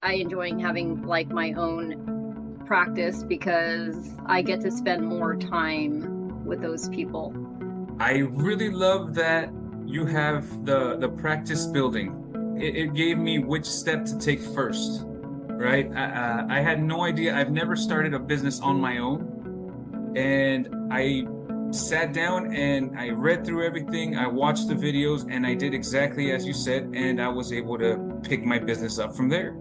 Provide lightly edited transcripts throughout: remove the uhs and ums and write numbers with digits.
I enjoy having like my own practice because I get to spend more time with those people. I really love that you have the practice building. It gave me which step to take first, right? I had no idea. I've never started a business on my own, and I sat down and I read through everything. I watched the videos, and I did exactly as you said, and I was able to pick my business up from there.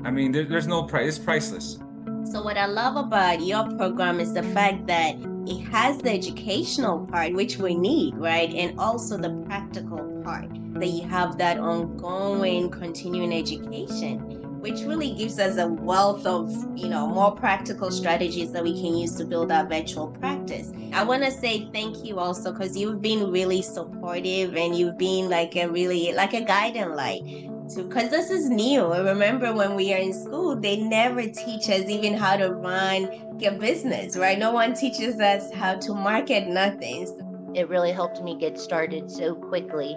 I mean, there's no price. It's priceless. So what I love about your program is the fact that it has the educational part, which we need, right? And also the practical part, that you have that ongoing continuing education, which really gives us a wealth of, more practical strategies that we can use to build our virtual practice. I want to say thank you also because you've been really supportive and you've been like a guiding light. Because this is new. I remember when we are in school, they never teach us even how to run a business, right? No one teaches us how to market, nothing. It really helped me get started so quickly,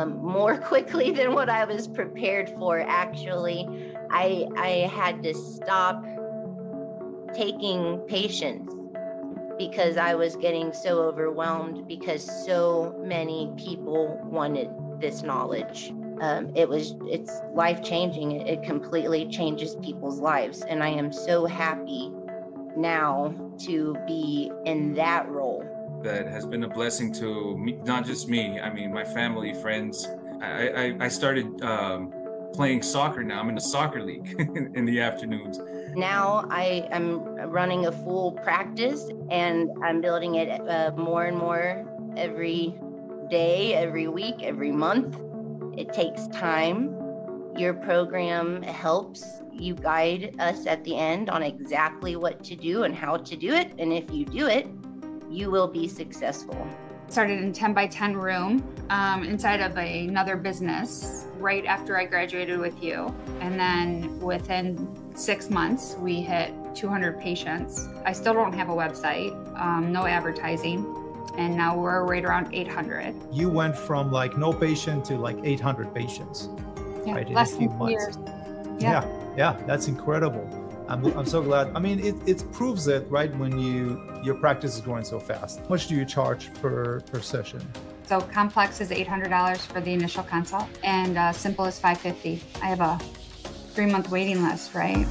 more quickly than what I was prepared for, actually. I had to stop taking patients because I was getting so overwhelmed because so many people wanted this knowledge. It's life-changing. It completely changes people's lives. And I am so happy now to be in that role. That has been a blessing to me, not just me, I mean, my family, friends. I started playing soccer now. I'm in a soccer league in the afternoons. Now I am running a full practice and I'm building it more and more every day, every week, every month. It takes time. Your program helps you guide us at the end on exactly what to do and how to do it. And if you do it, you will be successful. Started in 10 by 10 room inside of another business right after I graduated with you. And then within 6 months, we hit 200 patients. I still don't have a website, no advertising. And now we're right around 800. You went from like no patient to like 800 patients. Yeah, right, less in a few than 2 months. years. Yeah, that's incredible. I'm so glad. I mean, it proves it, right? When your practice is growing so fast. How much do you charge per session? So complex is $800 for the initial consult, and simple is $550. I have a 3-month waiting list, right?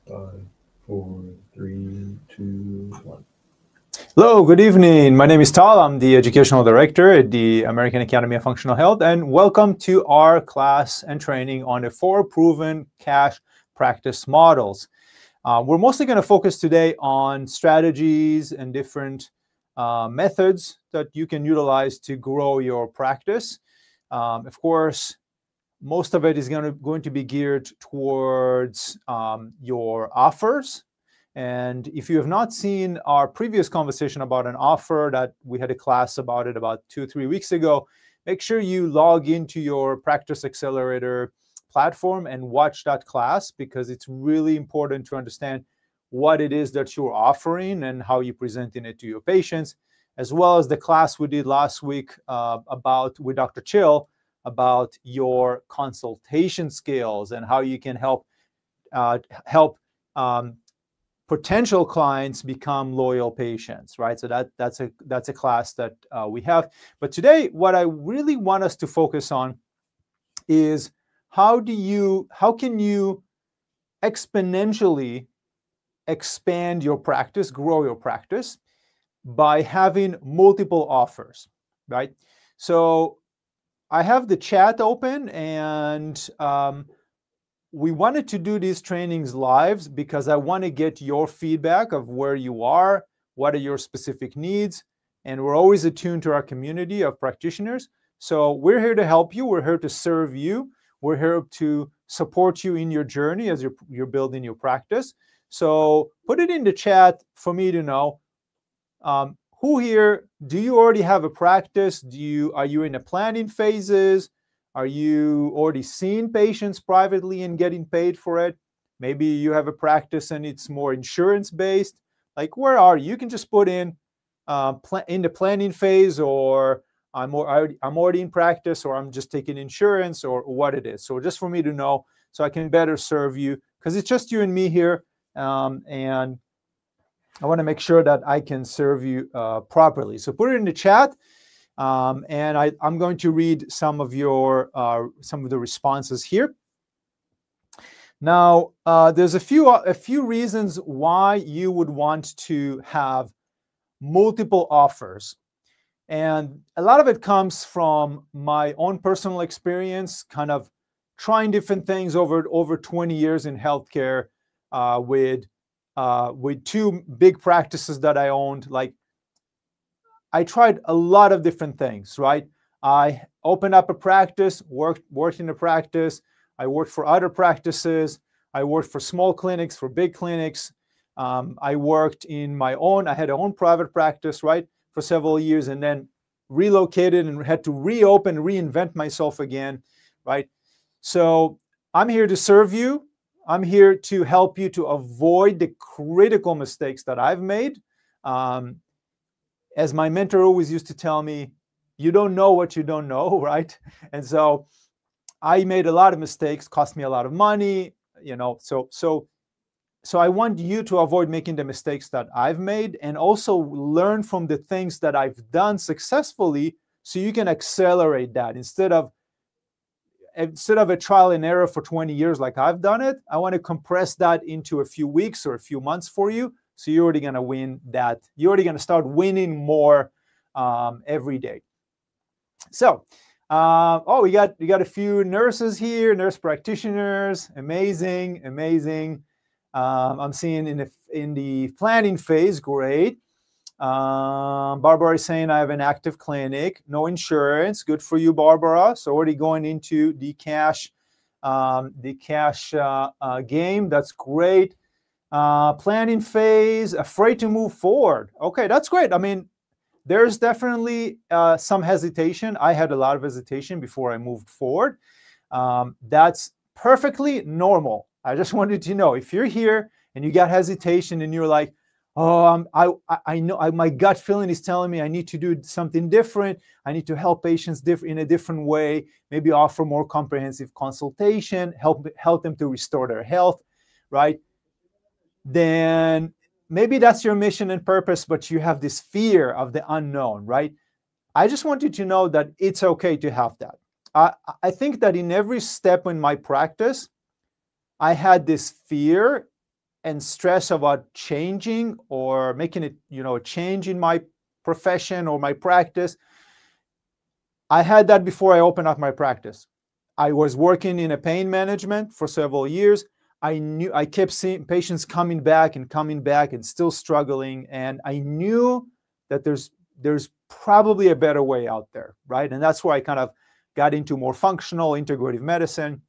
Five, four, three, two, one. Hello, good evening. My name is Tal. I'm the Educational Director at the American Academy of Functional Health, and welcome to our class and training on the 4 proven cash practice models. We're mostly going to focus today on strategies and different methods that you can utilize to grow your practice. Of course, most of it is going to be geared towards your offers. And if you have not seen our previous conversation about an offer that we had a class about it about 2 or 3 weeks ago, make sure you log into your Practice Accelerator platform and watch that class, because it's really important to understand what it is that you're offering and how you're presenting it to your patients, as well as the class we did last week with Dr. Chill about your consultation skills and how you can help potential clients become loyal patients, right? So that's a class that we have. But today, what I really want us to focus on is how can you exponentially expand your practice, grow your practice by having multiple offers, right? So I have the chat open, and we wanted to do these trainings live because I want to get your feedback of where you are, what are your specific needs, and we're always attuned to our community of practitioners. So we're here to help you. We're here to serve you. We're here to support you in your journey as you're building your practice. So put it in the chat for me to know. Who here, do you already have a practice? Are you in the planning phases? Are you already seeing patients privately and getting paid for it? Maybe you have a practice and it's more insurance-based. Like, where are you? You can just put in the planning phase, or I'm already in practice, or I'm just taking insurance, or what it is. So just for me to know, so I can better serve you, because it's just you and me here, and I want to make sure that I can serve you properly. So put it in the chat. And I'm going to read some of the responses here. Now, there's a few reasons why you would want to have multiple offers, and a lot of it comes from my own personal experience, kind of trying different things over 20 years in healthcare, with two big practices that I owned. Like, I tried a lot of different things, right? I opened up a practice, worked in a practice. I worked for other practices. I worked for small clinics, for big clinics. I worked in I had my own private practice, right, for several years, and then relocated and had to reopen, reinvent myself again, right? So I'm here to serve you. I'm here to help you to avoid the critical mistakes that I've made. As my mentor always used to tell me, you don't know what you don't know, right? And so I made a lot of mistakes, cost me a lot of money, so I want you to avoid making the mistakes that I've made, and also learn from the things that I've done successfully, so you can accelerate that. Instead of a trial and error for 20 years like I've done it, I want to compress that into a few weeks or a few months for you. So you're already going to win that. You're already going to start winning more every day. So, we got a few nurses here, nurse practitioners. Amazing, amazing. I'm seeing in the planning phase. Great. Barbara is saying I have an active clinic, no insurance. Good for you, Barbara. So already going into the cash game. That's great. Planning phase, afraid to move forward. Okay, that's great. I mean, there's definitely some hesitation. I had a lot of hesitation before I moved forward. That's perfectly normal. I just wanted to know, if you're here and you got hesitation and you're like, oh, I know my gut feeling is telling me I need to do something different. I need to help patients in a different way, maybe offer more comprehensive consultation, help them to restore their health, right? Then maybe that's your mission and purpose, but you have this fear of the unknown, right? I just want you to know that it's okay to have that. I think that in every step in my practice, I had this fear and stress about changing or making it, a change in my profession or my practice. I had that before I opened up my practice. I was working in a pain management for several years. I kept seeing patients coming back and still struggling. And I knew that there's probably a better way out there, right? And that's where I kind of got into more functional integrative medicine.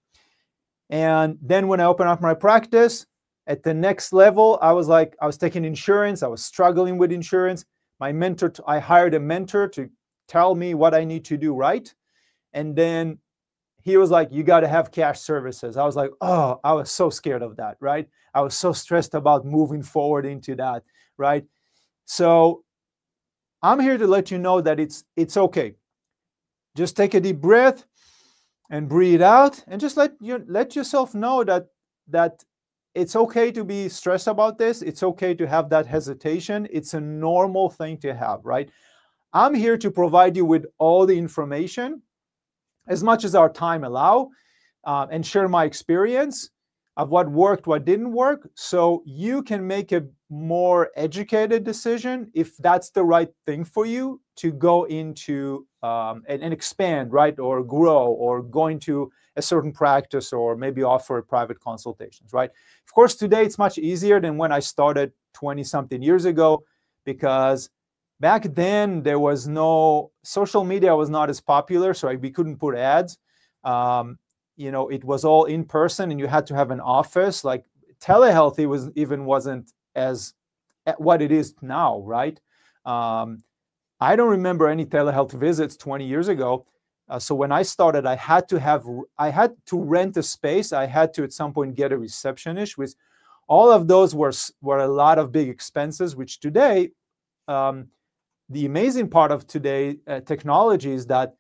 And then when I opened up my practice, at the next level, I was taking insurance. I was struggling with insurance. I hired a mentor to tell me what I need to do right. And then he was like, you got to have cash services. I was like, oh, I was so scared of that, right? I was so stressed about moving forward into that, right? So I'm here to let you know that it's okay. Just take a deep breath. and breathe out, and just let yourself know that it's okay to be stressed about this. It's okay to have that hesitation. It's a normal thing to have, right? I'm here to provide you with all the information as much as our time allow, and share my experience of what worked, what didn't work, so you can make a more educated decision if that's the right thing for you to go into and expand, right, or grow, or go into a certain practice, or maybe offer private consultations, right? Of course, today it's much easier than when I started 20-something years ago, because back then there was no social media, was not as popular, so we couldn't put ads. It was all in person, and you had to have an office. Like telehealth, wasn't as what it is now, right? I don't remember any telehealth visits 20 years ago. So when I started, I had to rent a space. I had to at some point get a receptionist. With all of those were a lot of big expenses. Which today, the amazing part of today technology is that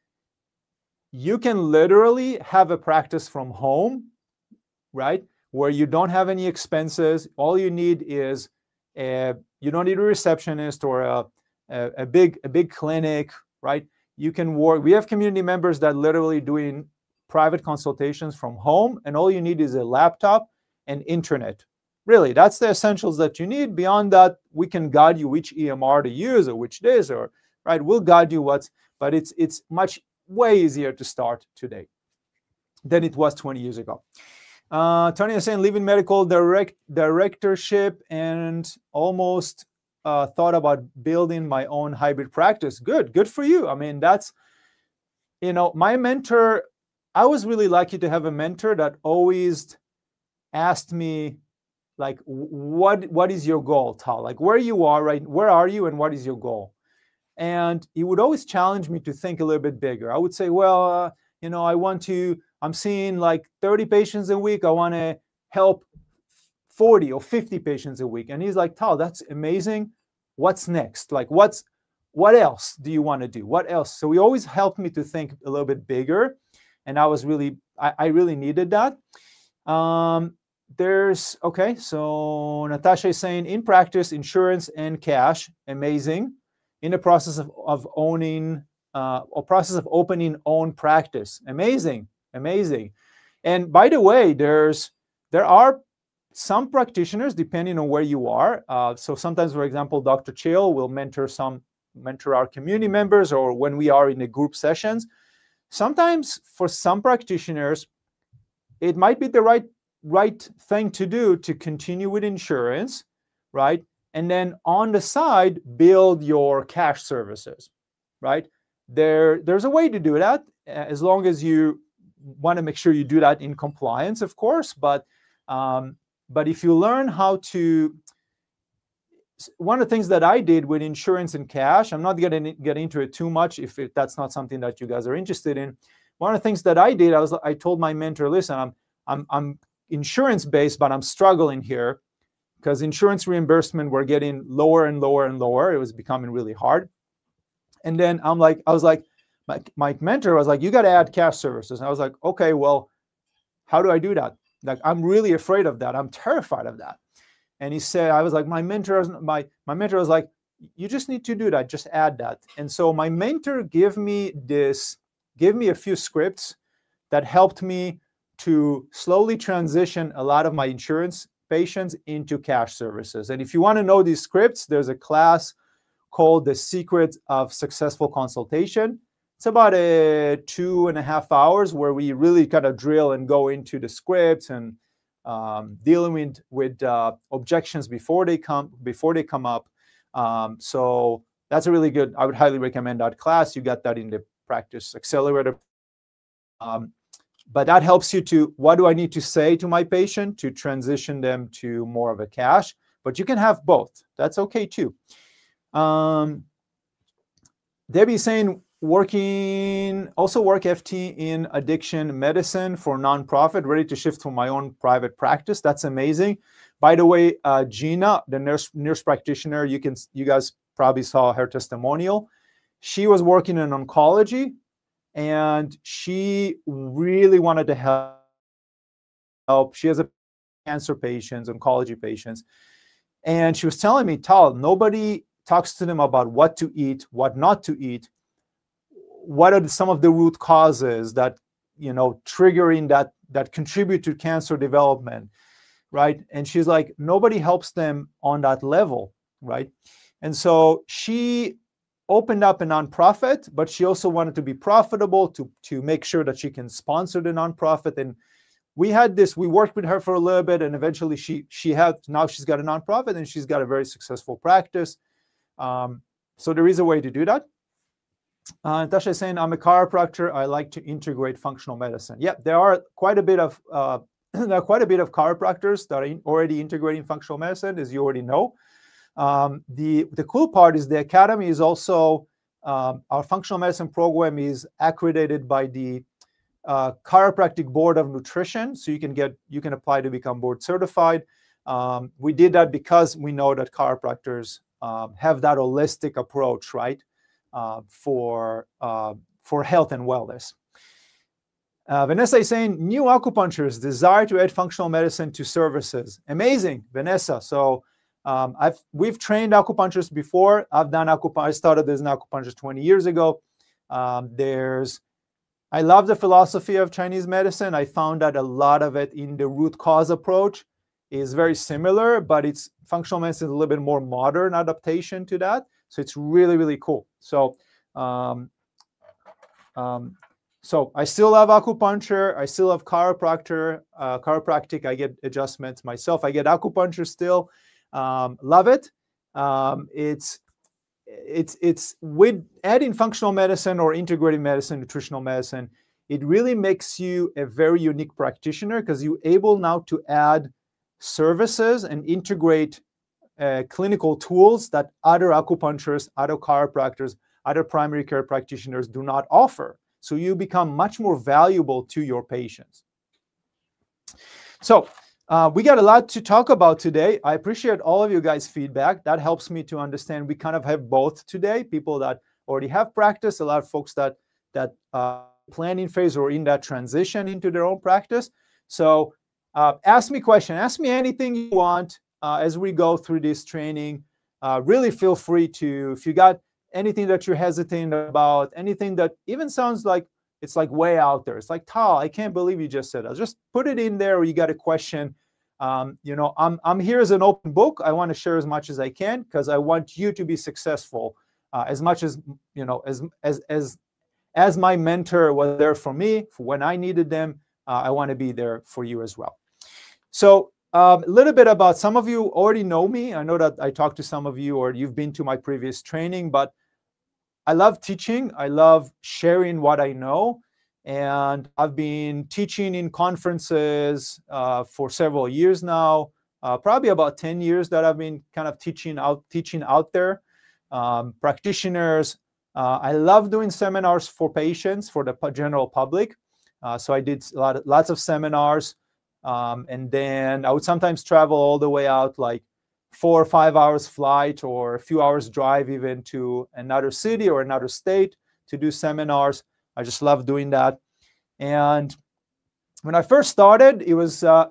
you can literally have a practice from home, right? Where you don't have any expenses. All you need is you don't need a receptionist or a big clinic, right? You can work. We have community members that literally doing private consultations from home, and all you need is a laptop and internet. Really, that's the essentials that you need. Beyond that, we can guide you which EMR to use or which this, or right. We'll guide you but it's much way easier to start today than it was 20 years ago. Tony is saying, leaving medical directorship and almost thought about building my own hybrid practice. Good for you. I mean, that's, my mentor, I was really lucky to have a mentor that always asked me, like, what is your goal, Tal? Like, where you are, right? Where are you, and what is your goal? And he would always challenge me to think a little bit bigger. I would say, well, I'm seeing like 30 patients a week. I want to help 40 or 50 patients a week. And he's like, Tal, that's amazing. What's next? Like, what else do you want to do? What else? So he always helped me to think a little bit bigger. And I really needed that. So Natasha is saying, in practice, insurance and cash, amazing. In the process of opening own practice, amazing. And by the way, there are some practitioners, depending on where you are. So sometimes, for example, Dr. Chill will mentor our community members, or when we are in the group sessions. Sometimes for some practitioners, it might be the right thing to do to continue with insurance, right? And then on the side, build your cash services, right? There's a way to do that, as long as you want to make sure you do that in compliance, of course. But if you learn how to, one of the things that I did with insurance and cash, I'm not going to get into it too much if that's not something that you guys are interested in. One of the things that I did, I told my mentor, listen, I'm insurance based, but I'm struggling here, because insurance reimbursement were getting lower and lower and lower. It was becoming really hard. And then I was like, my mentor was like, you got to add cash services. And I was like, okay, well, how do I do that? Like, I'm really afraid of that. I'm terrified of that. And he said, I was like, my mentor was like, you just need to do that. Just add that. And so my mentor gave me a few scripts that helped me to slowly transition a lot of my insurance patients into cash services. And if you want to know these scripts, there's a class called The Secret of Successful Consultation. It's about 2.5 hours where we really kind of drill and go into the scripts and dealing with objections before they come up. So that's a really good, I would highly recommend that class. You got that in the Practice Accelerator. But that helps you to, what do I need to say to my patient to transition them to more of a cash? But you can have both. That's okay too. Debbie's saying, work FT in addiction medicine for nonprofit, ready to shift to my own private practice. That's amazing. By the way, Gina, the nurse practitioner, you guys probably saw her testimonial. She was working in oncology, and she really wanted to help. She has a cancer patients, oncology patients, and she was telling me, Tal, nobody talks to them about what to eat, what not to eat. What are some of the root causes that, triggering that contribute to cancer development, right? And she's like, nobody helps them on that level, right? And so she opened up a nonprofit, but she also wanted to be profitable to make sure that she can sponsor the nonprofit. And we worked with her for a little bit, and eventually now she's got a nonprofit and she's got a very successful practice. So there is a way to do that. Tasha is saying, I'm a chiropractor. I like to integrate functional medicine. Yeah, there are quite a bit of chiropractors that are already integrating functional medicine, as you already know. The cool part is the academy is also our functional medicine program is accredited by the Chiropractic Board of Nutrition, so you can apply to become board certified. We did that because we know that chiropractors have that holistic approach, right, for health and wellness. Vanessa is saying, new acupuncturists desire to add functional medicine to services. Amazing, Vanessa. So we've trained acupuncturists before. I've done acupuncture. I started as an acupuncturist 20 years ago. I love the philosophy of Chinese medicine. I found that a lot of it in the root cause approach is very similar, but functional medicine is a little bit more modern adaptation to that. So it's really, really cool. So, so I still love acupuncture. I still love chiropractic. I get adjustments myself. I get acupuncture still. Love it. It's with adding functional medicine or integrative medicine, nutritional medicine, it really makes you a very unique practitioner because you're able now to add services and integrate clinical tools that other acupuncturists, other chiropractors, other primary care practitioners do not offer. So you become much more valuable to your patients. So we got a lot to talk about today. I appreciate all of you guys' feedback. That helps me to understand. We kind of have both today, people that already have practice, a lot of folks that planning phase or in that transition into their own practice. So ask me questions. Ask me anything you want as we go through this training. Really feel free to, if you got anything that you're hesitating about, anything that even sounds like it's like way out there. It's like, Tal, I can't believe you just said that. Just put it in there, or you got a question. I'm here as an open book. I want to share as much as I can because I want you to be successful as much as, as my mentor was there for me for when I needed them. I want to be there for you as well. So a little bit about, some of you already know me. I know that I talked to some of you or you've been to my previous training, but I love teaching. I love sharing what I know. And I've been teaching in conferences for several years now, probably about 10 years that I've been kind of teaching out there, practitioners. I love doing seminars for patients, for the general public. So I did lots of seminars. And then I would sometimes travel all the way out, like 4 or 5 hours flight or a few hours drive even to another city or another state to do seminars. I just love doing that. And when I first started, I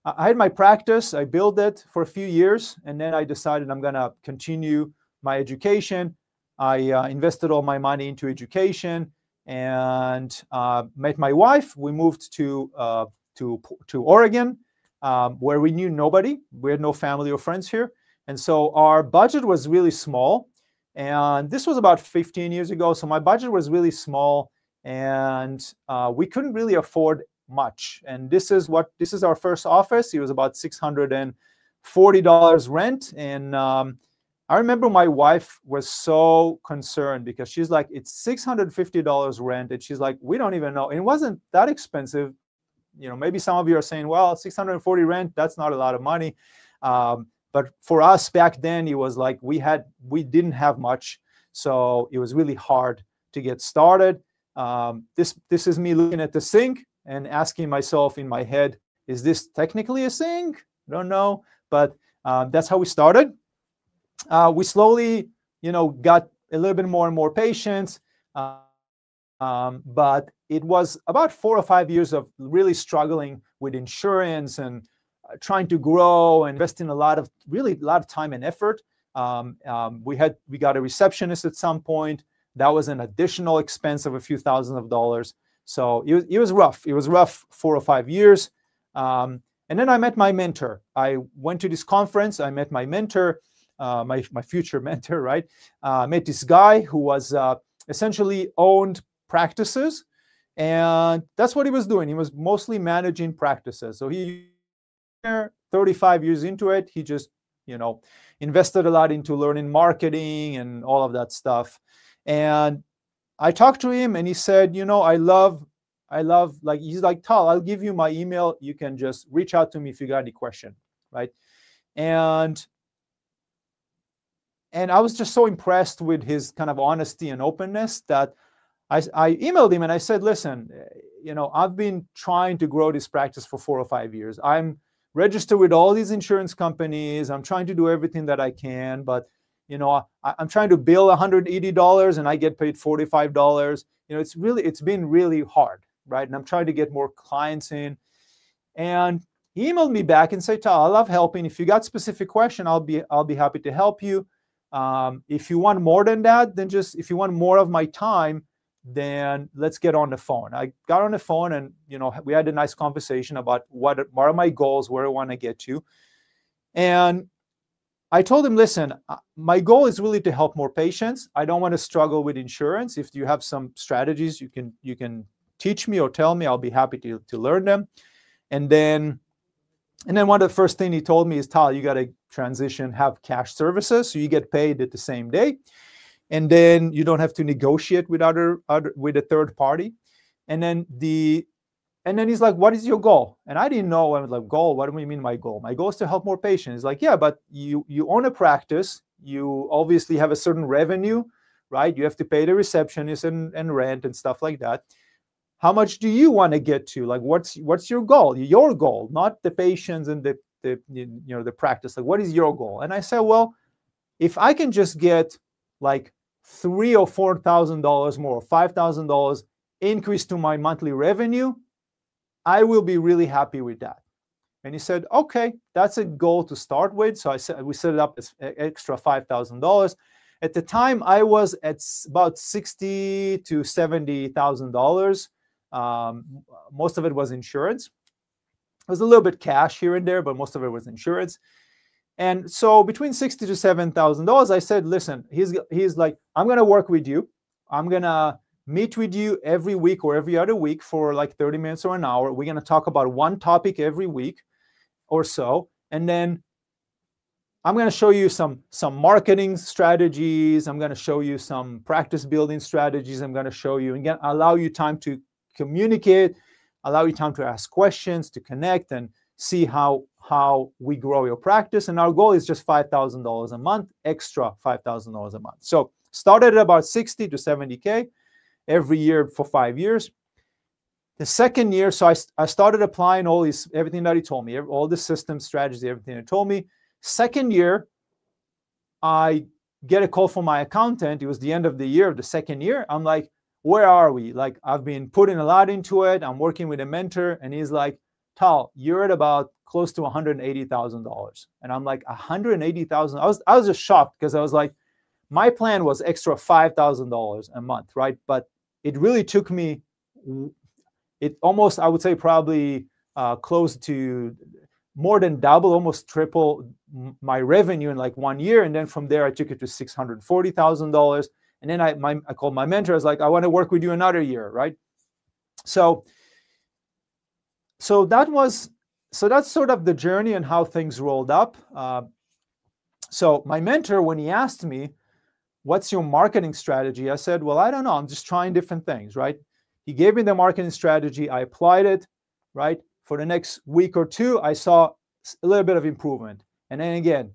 had my practice. I built it for a few years, and then I decided I'm gonna continue my education. I invested all my money into education and met my wife. We moved to Oregon, where we knew nobody. We had no family or friends here. And so our budget was really small. And this was about 15 years ago. So my budget was really small, and we couldn't really afford much. And this is our first office. It was about $640 rent. And I remember my wife was so concerned because she's like, it's $650 rent. And she's like, we don't even know. And it wasn't that expensive. Maybe some of you are saying, well, 640 rent, that's not a lot of money. But for us back then, it was like we didn't have much. So it was really hard to get started. This is me looking at the sink and asking myself in my head, is this technically a sink? I don't know. But that's how we started. We slowly, got a little bit more and more patients. But it was about 4 or 5 years of really struggling with insurance and trying to grow and investing a lot of time and effort. We got a receptionist at some point. That was an additional expense of a few $1,000s. So it was rough. It was rough 4 or 5 years. And then I met my mentor. I went to this conference. I met my mentor, my future mentor, right? I met this guy who was essentially owned practices. And that's what he was doing. He was mostly managing practices. So he 35 years into it, he just, invested a lot into learning marketing and all of that stuff. And I talked to him and he said, I love, like, he's like, Tal, I'll give you my email. You can just reach out to me if you got any question, right? And I was just so impressed with his kind of honesty and openness that I emailed him and I said, listen, I've been trying to grow this practice for 4 or 5 years. I'm registered with all these insurance companies. I'm trying to do everything that I can, but I'm trying to bill $180 and I get paid $45. It's been really hard, right? And I'm trying to get more clients in. And he emailed me back and said, Tal, I love helping. If you got specific question, I'll be happy to help you. If you want more than that, then if you want more of my time, then let's get on the phone. I got on the phone and, we had a nice conversation about what are my goals, where I want to get to. And I told him, listen, my goal is really to help more patients. I don't want to struggle with insurance. If you have some strategies, you can teach me or tell me. I'll be happy to learn them. And then one of the first things he told me is, Tal, you got to transition, have cash services, so you get paid at the same day. And then you don't have to negotiate with with a third party. And then he's like, what is your goal? And I didn't know. I was like, goal? What do you mean my goal? My goal is to help more patients. He's like, yeah, but you own a practice. You obviously have a certain revenue, right? You have to pay the receptionist and rent and stuff like that. How much do you want to get to? Like, what's your goal? Your goal, not the patients and the practice. Like, what is your goal? And I said, well, if I can just get like $3,000 or $4,000 more, $5,000 increase to my monthly revenue, I will be really happy with that. And he said, okay, that's a goal to start with. So we set it up as extra $5,000. At the time, I was at about $60,000 to $70,000. Most of it was insurance. It was a little bit cash here and there, but most of it was insurance. And so between $60,000 to $7,000, I said, listen, he's like, I'm going to work with you. I'm going to meet with you every week or every other week for like 30 minutes or an hour. We're going to talk about one topic every week or so. And then I'm going to show you some marketing strategies. I'm going to show you some practice building strategies. I'm going to show you, again, allow you time to communicate, allow you time to ask questions, to connect and see how we grow your practice. And our goal is just $5,000 a month, extra $5,000 a month. So started at about 60 to 70K every year for 5 years. The second year, so I started applying everything that he told me, all the system strategies, everything he told me. Second year, I get a call from my accountant. It was the end of the year of the second year. I'm like, where are we? Like, I've been putting a lot into it. I'm working with a mentor. And he's like, Tal, you're at about close to $180,000. And I'm like, $180,000? I was just shocked because I was like, my plan was extra $5,000 a month, right? But it really took me, I would say probably close to more than double, almost triple my revenue in like 1 year. And then from there, I took it to $640,000. And then I called my mentor. I was like, I want to work with you another year, right? So that's sort of the journey and how things rolled up. So my mentor, when he asked me, what's your marketing strategy? I said, well, I don't know. I'm just trying different things, right? He gave me the marketing strategy. I applied it, right? For the next week or two, I saw a little bit of improvement. And then again,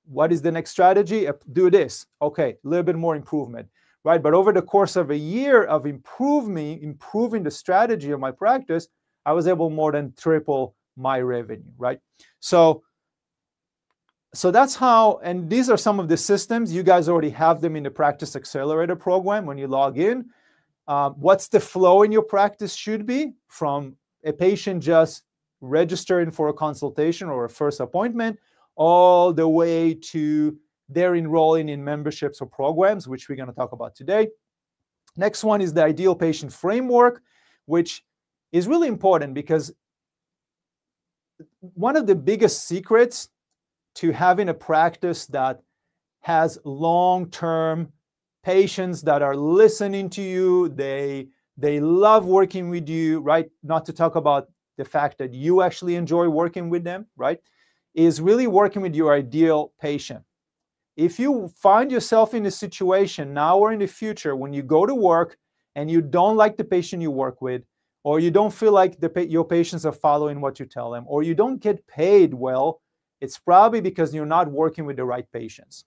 what is the next strategy? Do this. Okay, a little bit more improvement, right? But over the course of a year of improving the strategy of my practice, I was able more than triple my revenue, right? So that's how, and these are some of the systems. You guys already have them in the Practice Accelerator program when you log in. What's the flow in your practice should be from a patient just registering for a consultation or a first appointment all the way to they're enrolling in memberships or programs, which we're going to talk about today. Next one is the ideal patient framework, which is really important because one of the biggest secrets to having a practice that has long-term patients that are listening to you, they love working with you, right? Not to talk about the fact that you actually enjoy working with them, right? Is really working with your ideal patient. If you find yourself in a situation now or in the future when you go to work and you don't like the patient you work with, or you don't feel like your patients are following what you tell them, or you don't get paid well, it's probably because you're not working with the right patients.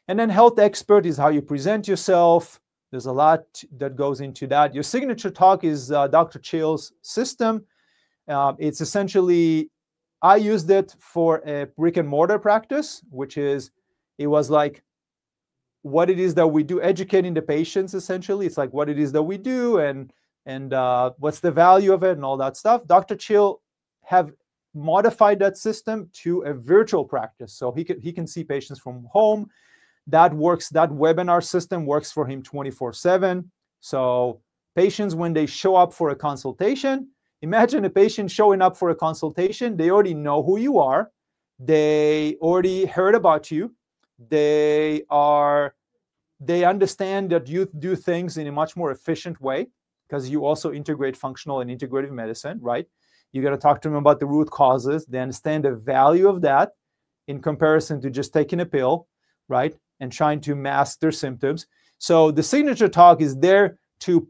And then health expert is how you present yourself. There's a lot that goes into that. Your signature talk is Dr. Chill's system. It's essentially, I used it for a brick and mortar practice, which is, it was like what it is that we do, educating the patients essentially. It's like what it is that we do and what's the value of it and all that stuff. Dr. Chill have modified that system to a virtual practice. So he can see patients from home. That works, that webinar system works for him 24/7. So patients, when they show up for a consultation, imagine a patient showing up for a consultation, they already know who you are. They already heard about you. They understand that you do things in a much more efficient way because you also integrate functional and integrative medicine, right? You got to talk to them about the root causes. They understand the value of that in comparison to just taking a pill, right? And trying to mask their symptoms. So the signature talk is there to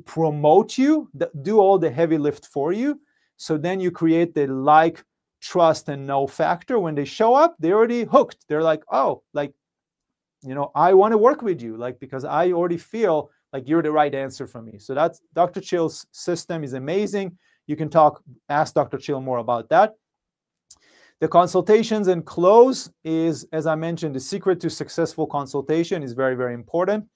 promote you, do all the heavy lift for you. So then you create the like, trust, and know factor. When they show up, they're already hooked. They're like, oh, like, you know, I want to work with you, like, because I already feel like you're the right answer for me. So that's Dr. Chill's system is amazing. You can ask Dr. Chill more about that. The consultations and close is, as I mentioned, the secret to successful consultation is very, very important.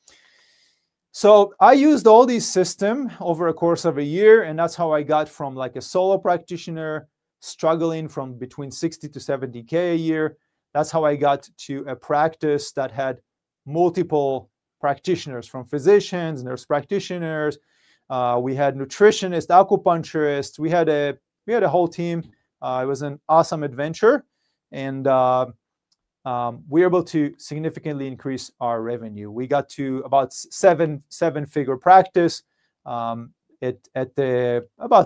So I used all these systems over a course of a year, and that's how I got from like a solo practitioner struggling from between 60 to 70K a year. That's how I got to a practice that had multiple practitioners, from physicians, nurse practitioners. We had nutritionists, acupuncturists. We had a whole team. It was an awesome adventure, and we were able to significantly increase our revenue. We got to about seven-figure practice. About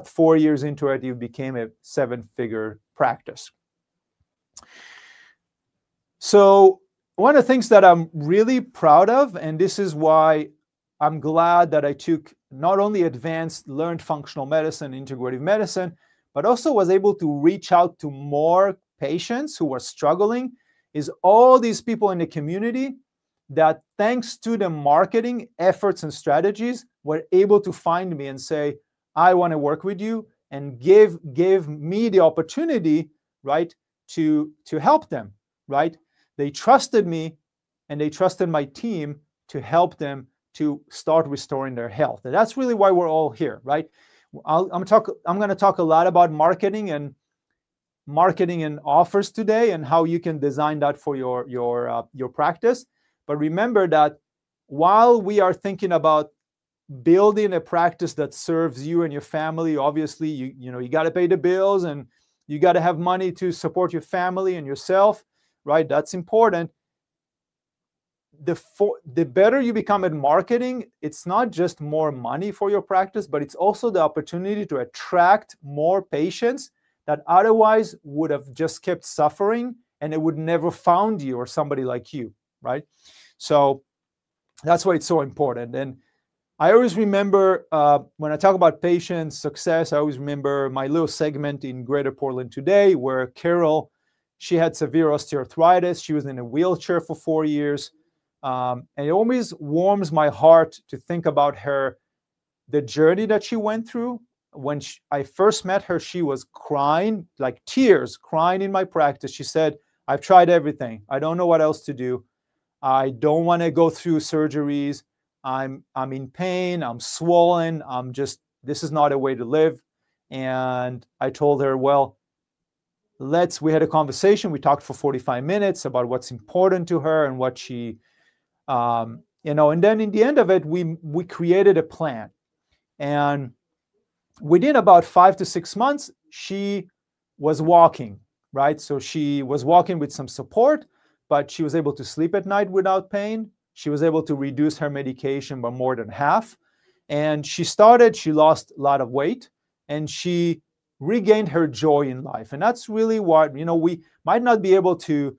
4 years into it, it became a 7-figure practice. So one of the things that I'm really proud of, and this is why I'm glad that I took not only learned functional medicine, integrative medicine, but also was able to reach out to more patients who were struggling, is all these people in the community that, thanks to the marketing efforts and strategies, were able to find me and say, I want to work with you, and give me the opportunity, right, to help them, right? They trusted me and they trusted my team to help them to start restoring their health. And that's really why we're all here, right? I'm going to talk a lot about marketing and offers today, and how you can design that for your practice. But remember that while we are thinking about building a practice that serves you and your family, obviously you got to pay the bills and you got to have money to support your family and yourself, right? That's important. The better you become at marketing, it's not just more money for your practice, but it's also the opportunity to attract more patients that otherwise would have just kept suffering and it would never found you or somebody like you, right? So that's why it's so important. And I always remember when I talk about patient success, I always remember my little segment in Greater Portland Today where Carol, she had severe osteoarthritis. She was in a wheelchair for 4 years. And it always warms my heart to think about the journey that she went through. When I first met her, she was crying, like tears, crying in my practice. She said, I've tried everything. I don't know what else to do. I don't want to go through surgeries. I'm in pain, I'm swollen, this is not a way to live. And I told her, well, we had a conversation. We talked for 45 minutes about what's important to her and what she, and then in the end of it, we created a plan. And within about 5 to 6 months, she was walking, right? So she was walking with some support, but she was able to sleep at night without pain. She was able to reduce her medication by more than half. And she lost a lot of weight, and she regained her joy in life. And that's really what, we might not be able to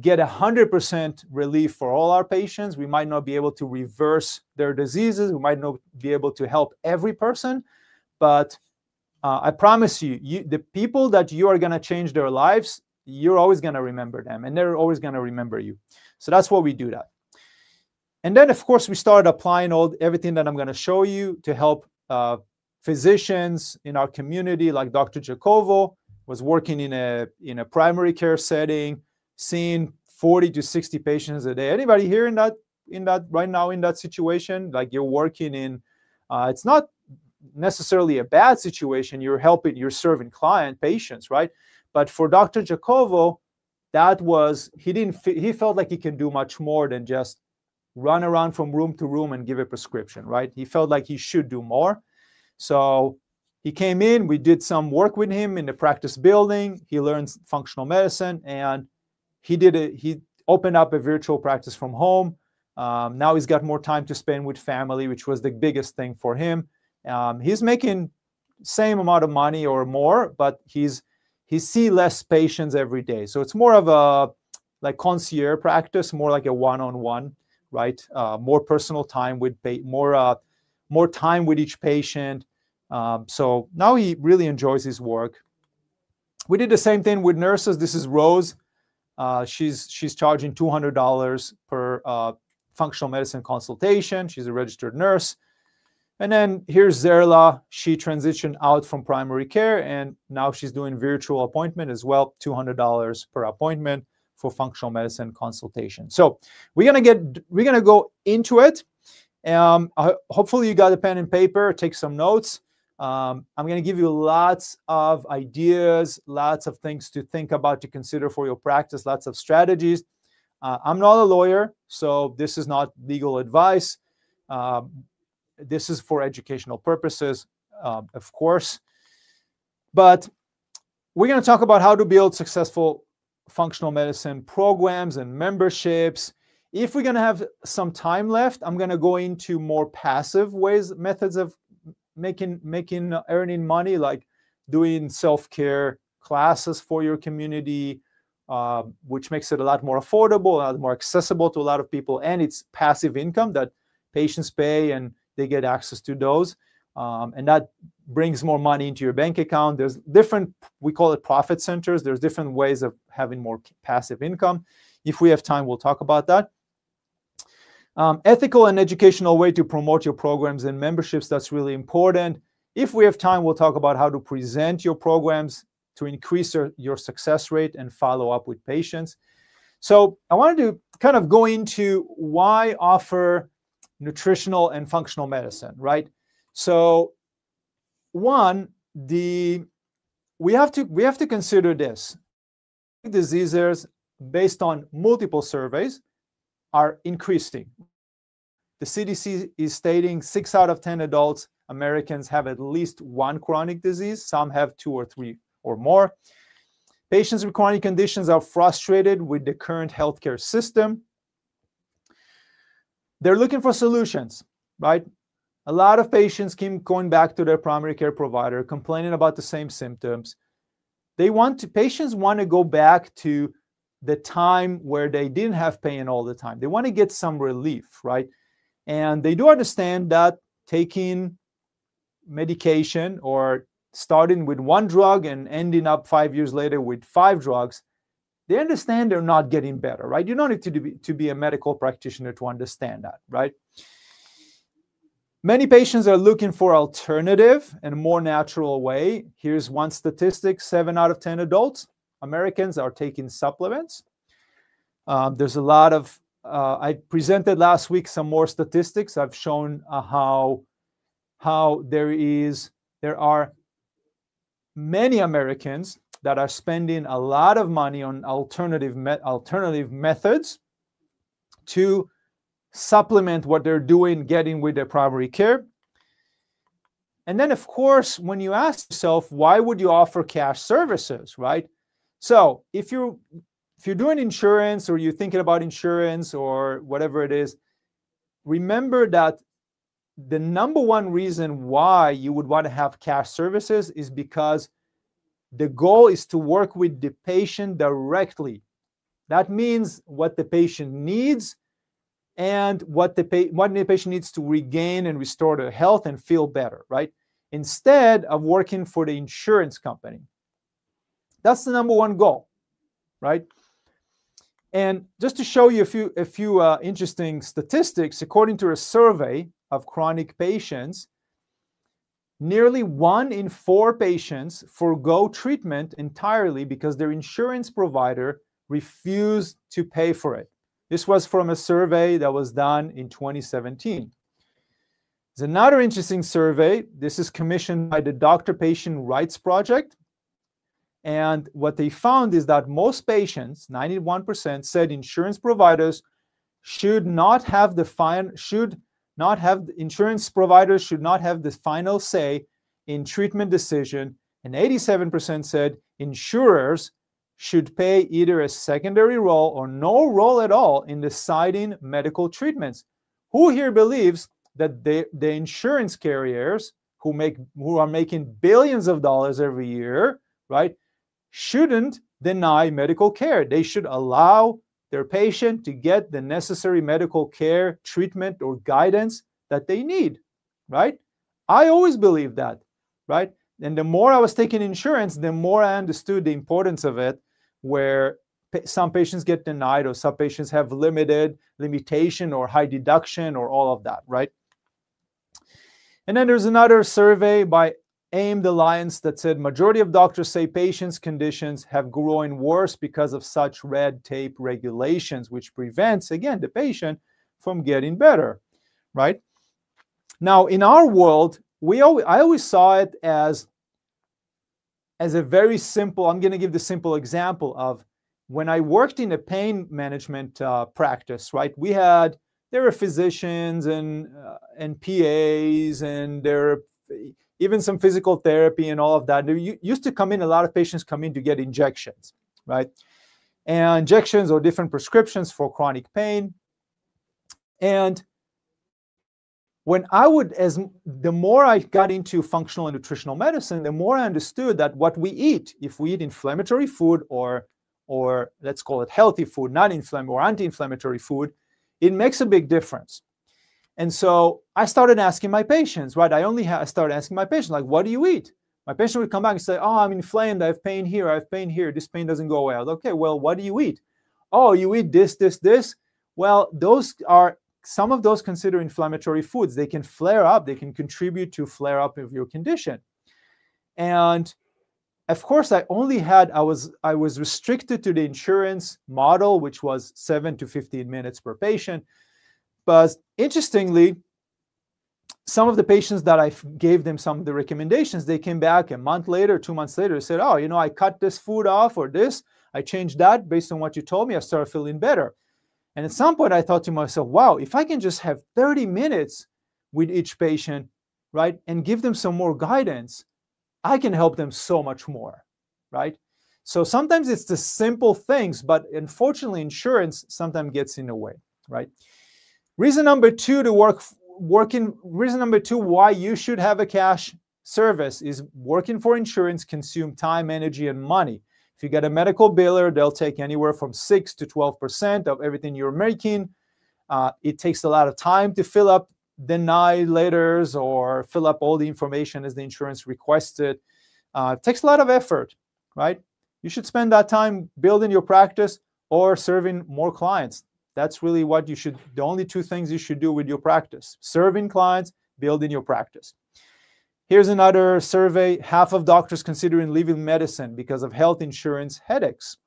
get 100% relief for all our patients. We might not be able to reverse their diseases. We might not be able to help every person. But I promise you, the people that you are going to change their lives, you're always going to remember them, and they're always going to remember you. So that's why we do that. And then, of course, we started applying everything that I'm going to show you to help physicians in our community, like Dr. Jacovo was working in a primary care setting, seeing 40 to 60 patients a day. Anybody here in that right now in that situation? Like, you're working in, it's not necessarily a bad situation. You're serving patients, right? But for Dr. Jacovo, he felt like he can do much more than just run around from room to room and give a prescription, right? He felt like he should do more. So he came in, we did some work with him in the practice building. He learned functional medicine, and he opened up a virtual practice from home. Now he's got more time to spend with family, which was the biggest thing for him. He's making same amount of money or more, but he sees less patients every day. So it's more of a like concierge practice, more like a one-on-one, right? More personal time more time with each patient. So now he really enjoys his work. We did the same thing with nurses. This is Rose. She's charging $200 per functional medicine consultation. She's a registered nurse. And then here's Zerla. She transitioned out from primary care, and now she's doing virtual appointment as well, $200 per appointment for functional medicine consultation. So we're gonna go into it. Hopefully you got a pen and paper, take some notes. I'm going to give you lots of ideas, lots of things to think about, to consider for your practice, lots of strategies. I'm not a lawyer, so this is not legal advice. This is for educational purposes, of course. But we're going to talk about how to build successful functional medicine programs and memberships. If we're going to have some time left, I'm going to go into more passive methods of earning money, like doing self-care classes for your community, which makes it a lot more affordable, a lot more accessible to a lot of people, and it's passive income that patients pay and they get access to those, and that brings more money into your bank account. There's different, we call it profit centers. There's different ways of having more passive income. If we have time, we'll talk about that. Ethical and educational way to promote your programs and memberships, that's really important. If we have time, we'll talk about how to present your programs to increase your success rate and follow up with patients. So I wanted to kind of go into why offer nutritional and functional medicine, right? So one, we have to consider this. Diseases based on multiple surveys are increasing. The CDC is stating 6 out of 10 adults Americans have at least one chronic disease. Some have 2 or 3 or more. Patients with chronic conditions are frustrated with the current healthcare system. They're looking for solutions, right? A lot of patients keep going back to their primary care provider, complaining about the same symptoms. Patients want to go back to the time where they didn't have pain all the time. They want to get some relief, right? And they do understand that taking medication or starting with one drug and ending up 5 years later with 5 drugs, they understand they're not getting better, right? You don't need to be a medical practitioner to understand that, right? Many patients are looking for alternative and more natural way. Here's one statistic: 7 out of 10 adults Americans are taking supplements. There's a lot of I presented last week some more statistics. I've shown how there are many Americans that are spending a lot of money on alternative methods to supplement what they're getting with their primary care. And then, of course, when you ask yourself, why would you offer cash services, right? So if you're doing insurance, or you're thinking about insurance, or whatever it is, remember that the number one reason why you would want to have cash services is because the goal is to work with the patient directly. That means what the patient needs and what the patient needs to regain and restore their health and feel better, right? Instead of working for the insurance company. That's the number one goal, right? And just to show you a few interesting statistics, according to a survey of chronic patients, nearly 1 in 4 patients forgo treatment entirely because their insurance provider refused to pay for it. This was from a survey that was done in 2017. There's another interesting survey. This is commissioned by the Doctor-Patient Rights Project. And what they found is that most patients, 91%, said insurance providers should not have the final say in treatment decision, and 87% said insurers should play either a secondary role or no role at all in deciding medical treatments. Who here believes that the insurance carriers who are making billions of dollars every year, right, shouldn't deny medical care? They should allow their patient to get the necessary medical care, treatment, or guidance that they need, right? I always believed that, right? And the more I was taking insurance, the more I understood the importance of it, where some patients get denied, or some patients have limitation or high deduction, or all of that, right? And then there's another survey by AIM Alliance that said majority of doctors say patients' conditions have grown worse because of such red tape regulations, which prevents, again, the patient from getting better, right? Now, in our world, I always saw it as a very simple, I'm going to give the simple example of when I worked in a pain management practice, right? There were physicians and PAs, and there even some physical therapy and all of that. There used to come in, a lot of patients come in to get injections, right? And injections or different prescriptions for chronic pain. And the more I got into functional and nutritional medicine, the more I understood that what we eat, if we eat inflammatory food or let's call it healthy food, not inflammatory or anti-inflammatory food, it makes a big difference. And so I started asking my patients, right? I started asking my patients, like, what do you eat? My patient would come back and say, oh, I'm inflamed, I have pain here, this pain doesn't go away. Okay, well, what do you eat? Oh, you eat this. Well, those are some of those considered inflammatory foods. They can flare up, they can contribute to flare up of your condition. And of course, I was restricted to the insurance model, which was 7 to 15 minutes per patient. But interestingly, some of the patients that I gave them some of the recommendations, they came back a month later, 2 months later, said, oh, I cut this food off, or this, I changed that based on what you told me, I started feeling better. And at some point I thought to myself, wow, if I can just have 30 minutes with each patient, right, and give them some more guidance, I can help them so much more, right? So sometimes it's the simple things, but unfortunately insurance sometimes gets in the way, right? Reason number two why you should have a cash service is working for insurance consume time, energy, and money. If you get a medical biller, they'll take anywhere from 6 to 12% of everything you're making. It takes a lot of time to fill up deny letters or fill up all the information as the insurance requested. It takes a lot of effort, right? You should spend that time building your practice or serving more clients. That's really the only two things you should do with your practice: serving clients, building your practice. Here's another survey. Half of doctors considering leaving medicine because of health insurance headaches.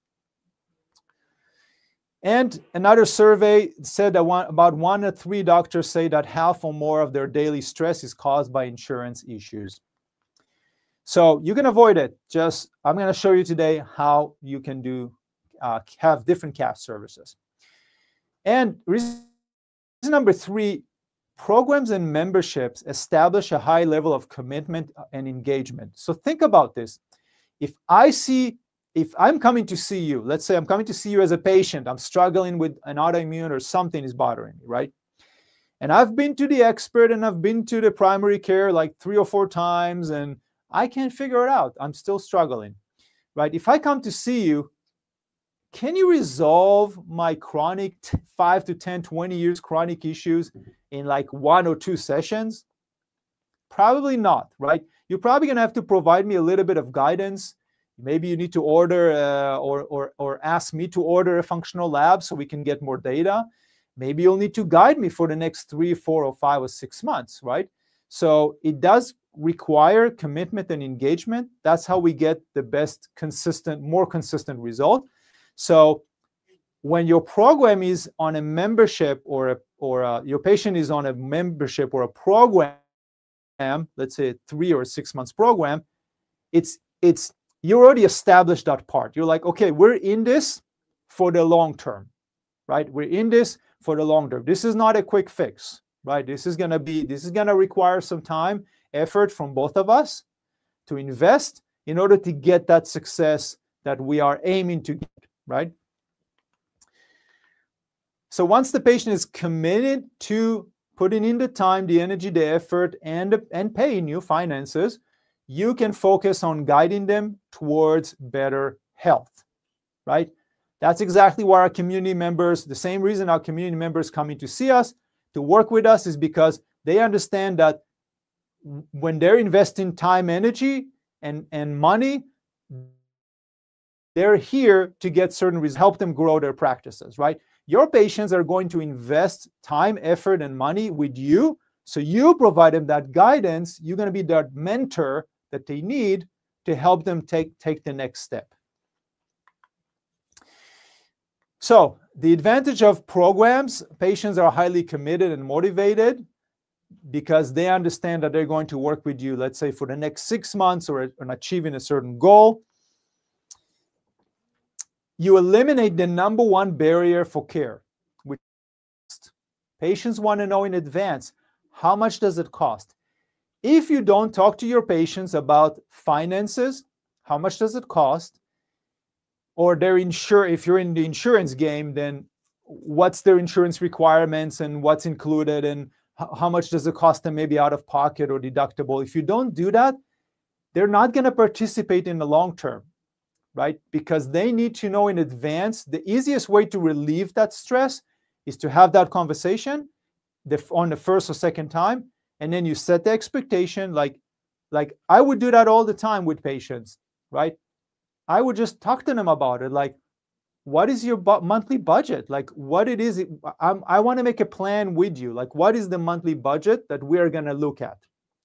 And another survey said that about 1 to 3 doctors say that half or more of their daily stress is caused by insurance issues. So you can avoid it. I'm going to show you today how you can have different cash services. And reason number 3, programs and memberships establish a high level of commitment and engagement. So think about this. If I'm coming to see you, let's say I'm coming to see you as a patient, I'm struggling with an autoimmune or something is bothering me, right? And I've been to the expert and I've been to the primary care like 3 or 4 times and I can't figure it out. I'm still struggling, right? If I come to see you, can you resolve my chronic 5 to 10, 20 years chronic issues in like 1 or 2 sessions? Probably not, right? You're probably going to have to provide me a little bit of guidance. Maybe you need to order or ask me to order a functional lab so we can get more data. Maybe you'll need to guide me for the next 3, 4, or 5 or 6 months, right? So it does require commitment and engagement. That's how we get the best more consistent result. So when your program is on a membership or your patient is on a membership or a program, let's say a 3 or 6 months program, you already established that part. You're like, okay, we're in this for the long term, right? We're in this for the long term. This is not a quick fix, right? This is gonna require some time, effort from both of us to invest in order to get that success that we are aiming to get, right? So once the patient is committed to putting in the time, the energy, the effort, and paying you finances, you can focus on guiding them towards better health, right? That's exactly why our community members, the same reason our community members coming to see us, to work with us, is because they understand that when they're investing time, energy, and money, they're here to get certain results, help them grow their practices, right? Your patients are going to invest time, effort, and money with you. So you provide them that guidance. You're going to be that mentor that they need to help them take the next step. So the advantage of programs, patients are highly committed and motivated because they understand that they're going to work with you, let's say, for the next 6 months or on achieving a certain goal. You eliminate the number 1 barrier for care, which patients want to know in advance, how much does it cost? If you don't talk to your patients about finances, how much does it cost? Or if you're in the insurance game, then what's their insurance requirements and what's included and how much does it cost them maybe out of pocket or deductible? If you don't do that, they're not going to participate in the long term, right? Because they need to know in advance. The easiest way to relieve that stress is to have that conversation on the first or second time, and then you set the expectation. Like I would do that all the time with patients, right? I would just talk to them about it. Like, what is your monthly budget? Like, what it is, I want to make a plan with you. Like, what is the monthly budget that we are going to look at?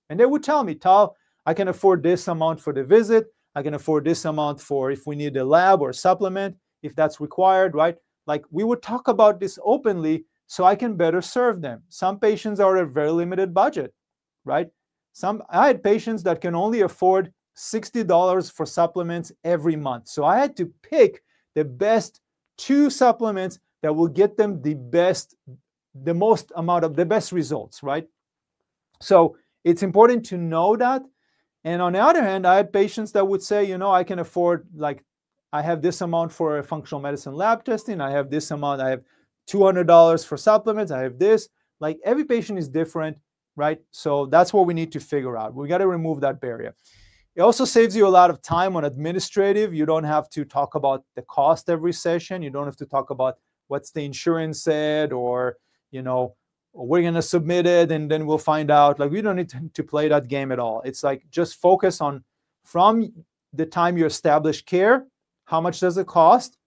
And they would tell me, Tal, I can afford this amount for the visit. I can afford this amount for if we need a lab or a supplement, if that's required, right? Like, we would talk about this openly so I can better serve them. Some patients are at a very limited budget, right? I had patients that can only afford $60 for supplements every month. So I had to pick the best 2 supplements that will get them the best results, right? So it's important to know that. And on the other hand, I had patients that would say, I can afford, like, I have this amount for functional medicine lab testing. I have this amount. I have $200 for supplements. I have this. Like, every patient is different, right? So that's what we need to figure out. We got to remove that barrier. It also saves you a lot of time on administrative. You don't have to talk about the cost every session. You don't have to talk about what's the insurance said or, we're going to submit it and then we'll find out. Like, we don't need to play that game at all. It's like, just focus on, from the time you establish care, how much does it cost?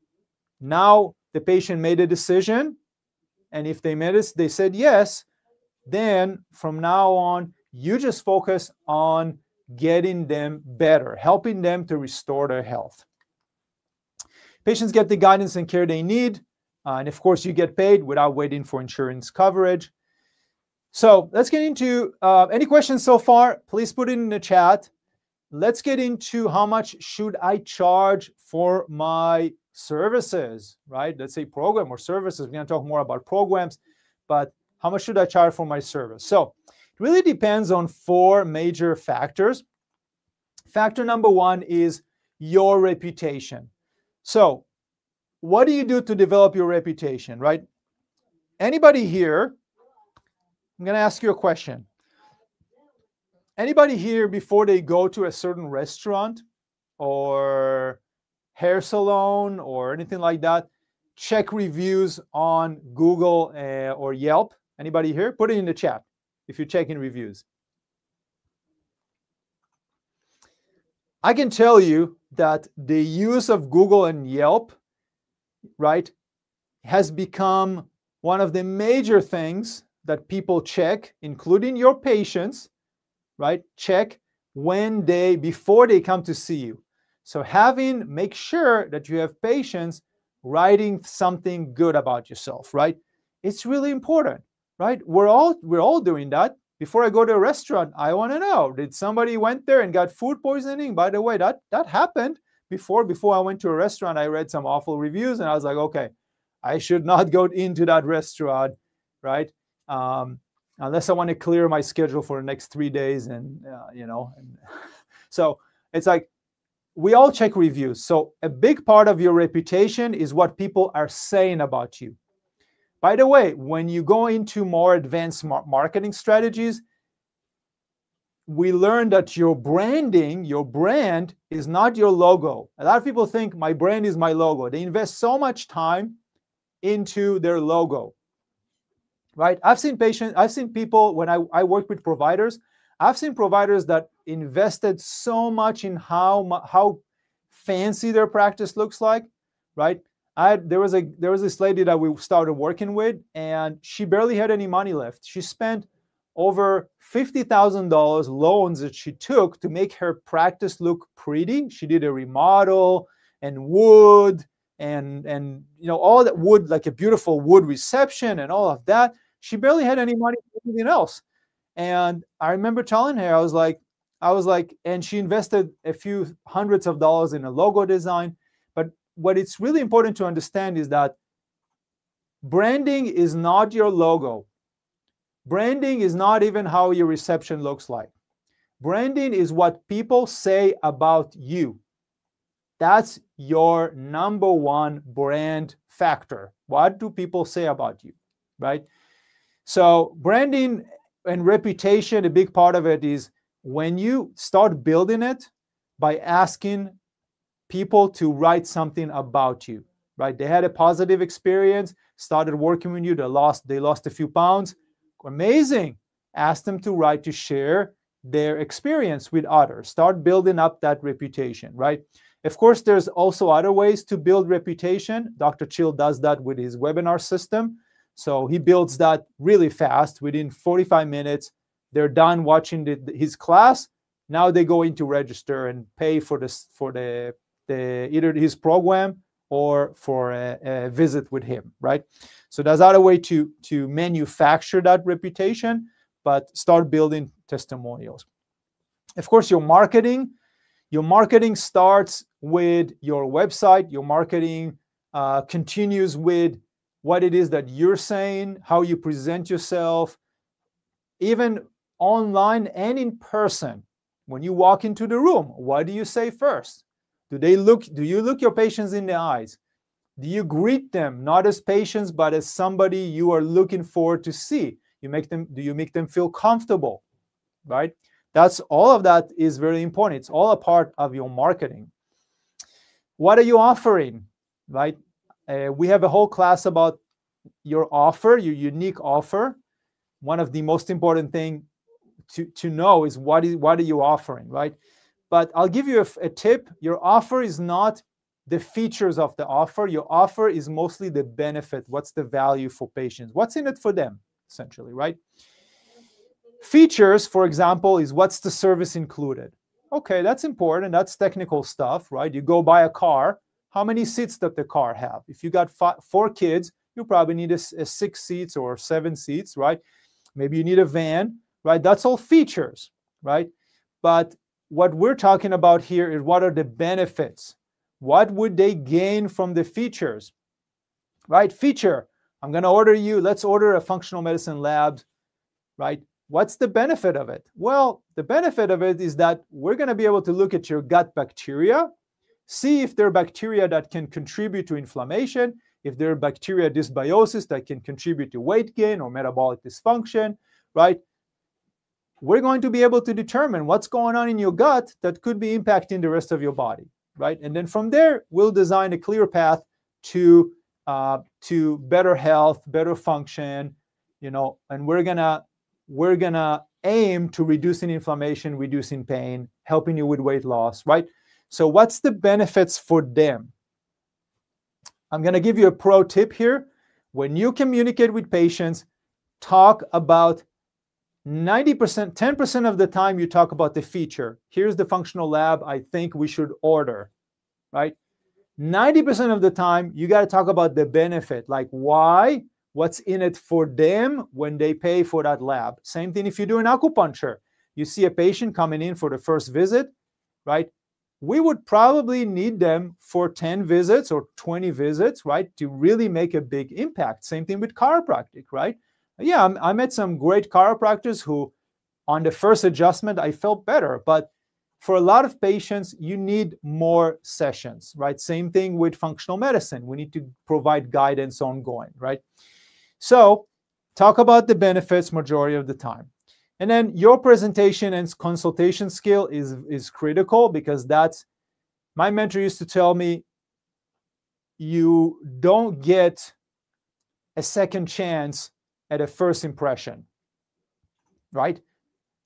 Now the patient made a decision. And if they said yes, then from now on, you just focus on getting them better, helping them to restore their health. Patients get the guidance and care they need. And of course, you get paid without waiting for insurance coverage. So let's get into any questions so far. Please put it in the chat. Let's get into how much should I charge for my services, right? Let's say program or services. We're going to talk more about programs, but how much should I charge for my service? So it really depends on 4 major factors. Factor number 1 is your reputation. So what do you do to develop your reputation, right? Anybody here, I'm going to ask you a question. Anybody here, before they go to a certain restaurant or hair salon or anything like that, check reviews on Google or Yelp? Anybody here? Put it in the chat if you're checking reviews. I can tell you that the use of Google and Yelp, right, has become one of the major things that people check, including your patients, right? Check before they come to see you. So make sure that you have patients writing something good about yourself, right? It's really important, right? We're all doing that. Before I go to a restaurant, I want to know, did somebody went there and got food poisoning? By the way, that happened before. Before I went to a restaurant, I read some awful reviews and I was like, okay, I should not go into that restaurant, right? Unless I want to clear my schedule for the next 3 days, and so it's like we all check reviews. So a big part of your reputation is what people are saying about you. By the way, when you go into more advanced marketing strategies, we learned that your brand is not your logo. A lot of people think my brand is my logo. They invest so much time into their logo, right? I've seen people, when I work with providers, I've seen providers that invested so much in how fancy their practice looks like, right? There was this lady that we started working with, and she barely had any money left. She spent over $50,000 loans that she took to make her practice look pretty. She did a remodel and wood and all that wood, like a beautiful wood reception and all of that. She barely had any money for anything else. And I remember telling her, I was like, and she invested a few hundreds of dollars in a logo design. But what it's really important to understand is that branding is not your logo. Branding is not even how your reception looks like. Branding is what people say about you. That's your number 1 brand factor. What do people say about you, right? So branding and reputation, a big part of it is when you start building it by asking people to write something about you, right? They had a positive experience, started working with you, they lost a few pounds. Amazing. Ask them to share their experience with others. Start building up that reputation, right? Of course, there's also other ways to build reputation. Dr. Chill does that with his webinar system. So he builds that really fast. Within 45 minutes, they're done watching his class. Now they go in to register and pay for either his program or for a visit with him, right? So there's other way to manufacture that reputation, but start building testimonials. Of course, your marketing starts with your website. Your marketing continues with what it is that you're saying, how you present yourself, even online and in person. When you walk into the room, what do you say first? Do you look your patients in the eyes? Do you greet them not as patients, but as somebody you are looking forward to see? Do you make them feel comfortable, right? All of that is very important. It's all a part of your marketing. What are you offering, right? We have a whole class about your offer, your unique offer. One of the most important thing to know is what are you offering, right? But I'll give you a tip. Your offer is not the features of the offer. Your offer is mostly the benefit. What's the value for patients? What's in it for them, essentially, right? Features, for example, is what's the service included? Okay, that's important. That's technical stuff, right? You go buy a car. how many seats does the car have? If you got 4 kids, you probably need a 6 seats or 7 seats, right? Maybe you need a van, right? That's all features, right? But what we're talking about here is what are the benefits? What would they gain from the features, right? Feature, I'm going to order you, let's order a functional medicine lab, right? What's the benefit of it? Well, the benefit of it is that we're going to be able to look at your gut bacteria, see if there are bacteria that can contribute to inflammation, if there are bacteria dysbiosis that can contribute to weight gain or metabolic dysfunction, right? We're going to be able to determine what's going on in your gut that could be impacting the rest of your body, right? And then from there, we'll design a clear path to better health, better function, you know, and we're gonna aim to reducing inflammation, reducing pain, helping you with weight loss, right? So what's the benefits for them? I'm gonna give you a pro tip here. When you communicate with patients, talk about 90%, 10% of the time you talk about the feature. Here's the functional lab I think we should order, right? 90% of the time, you got to talk about the benefit, like why, what's in it for them when they pay for that lab. Same thing if you do an acupuncture. You see a patient coming in for the first visit, right? We would probably need them for 10 visits or 20 visits, right, to really make a big impact. Same thing with chiropractic, right? Yeah, I met some great chiropractors who, on the first adjustment, I felt better. But for a lot of patients, you need more sessions, right? Same thing with functional medicine. We need to provide guidance ongoing, right? So talk about the benefits majority of the time. And then your presentation and consultation skill is critical, because that's, my mentor used to tell me, you don't get a second chance at a first impression, right?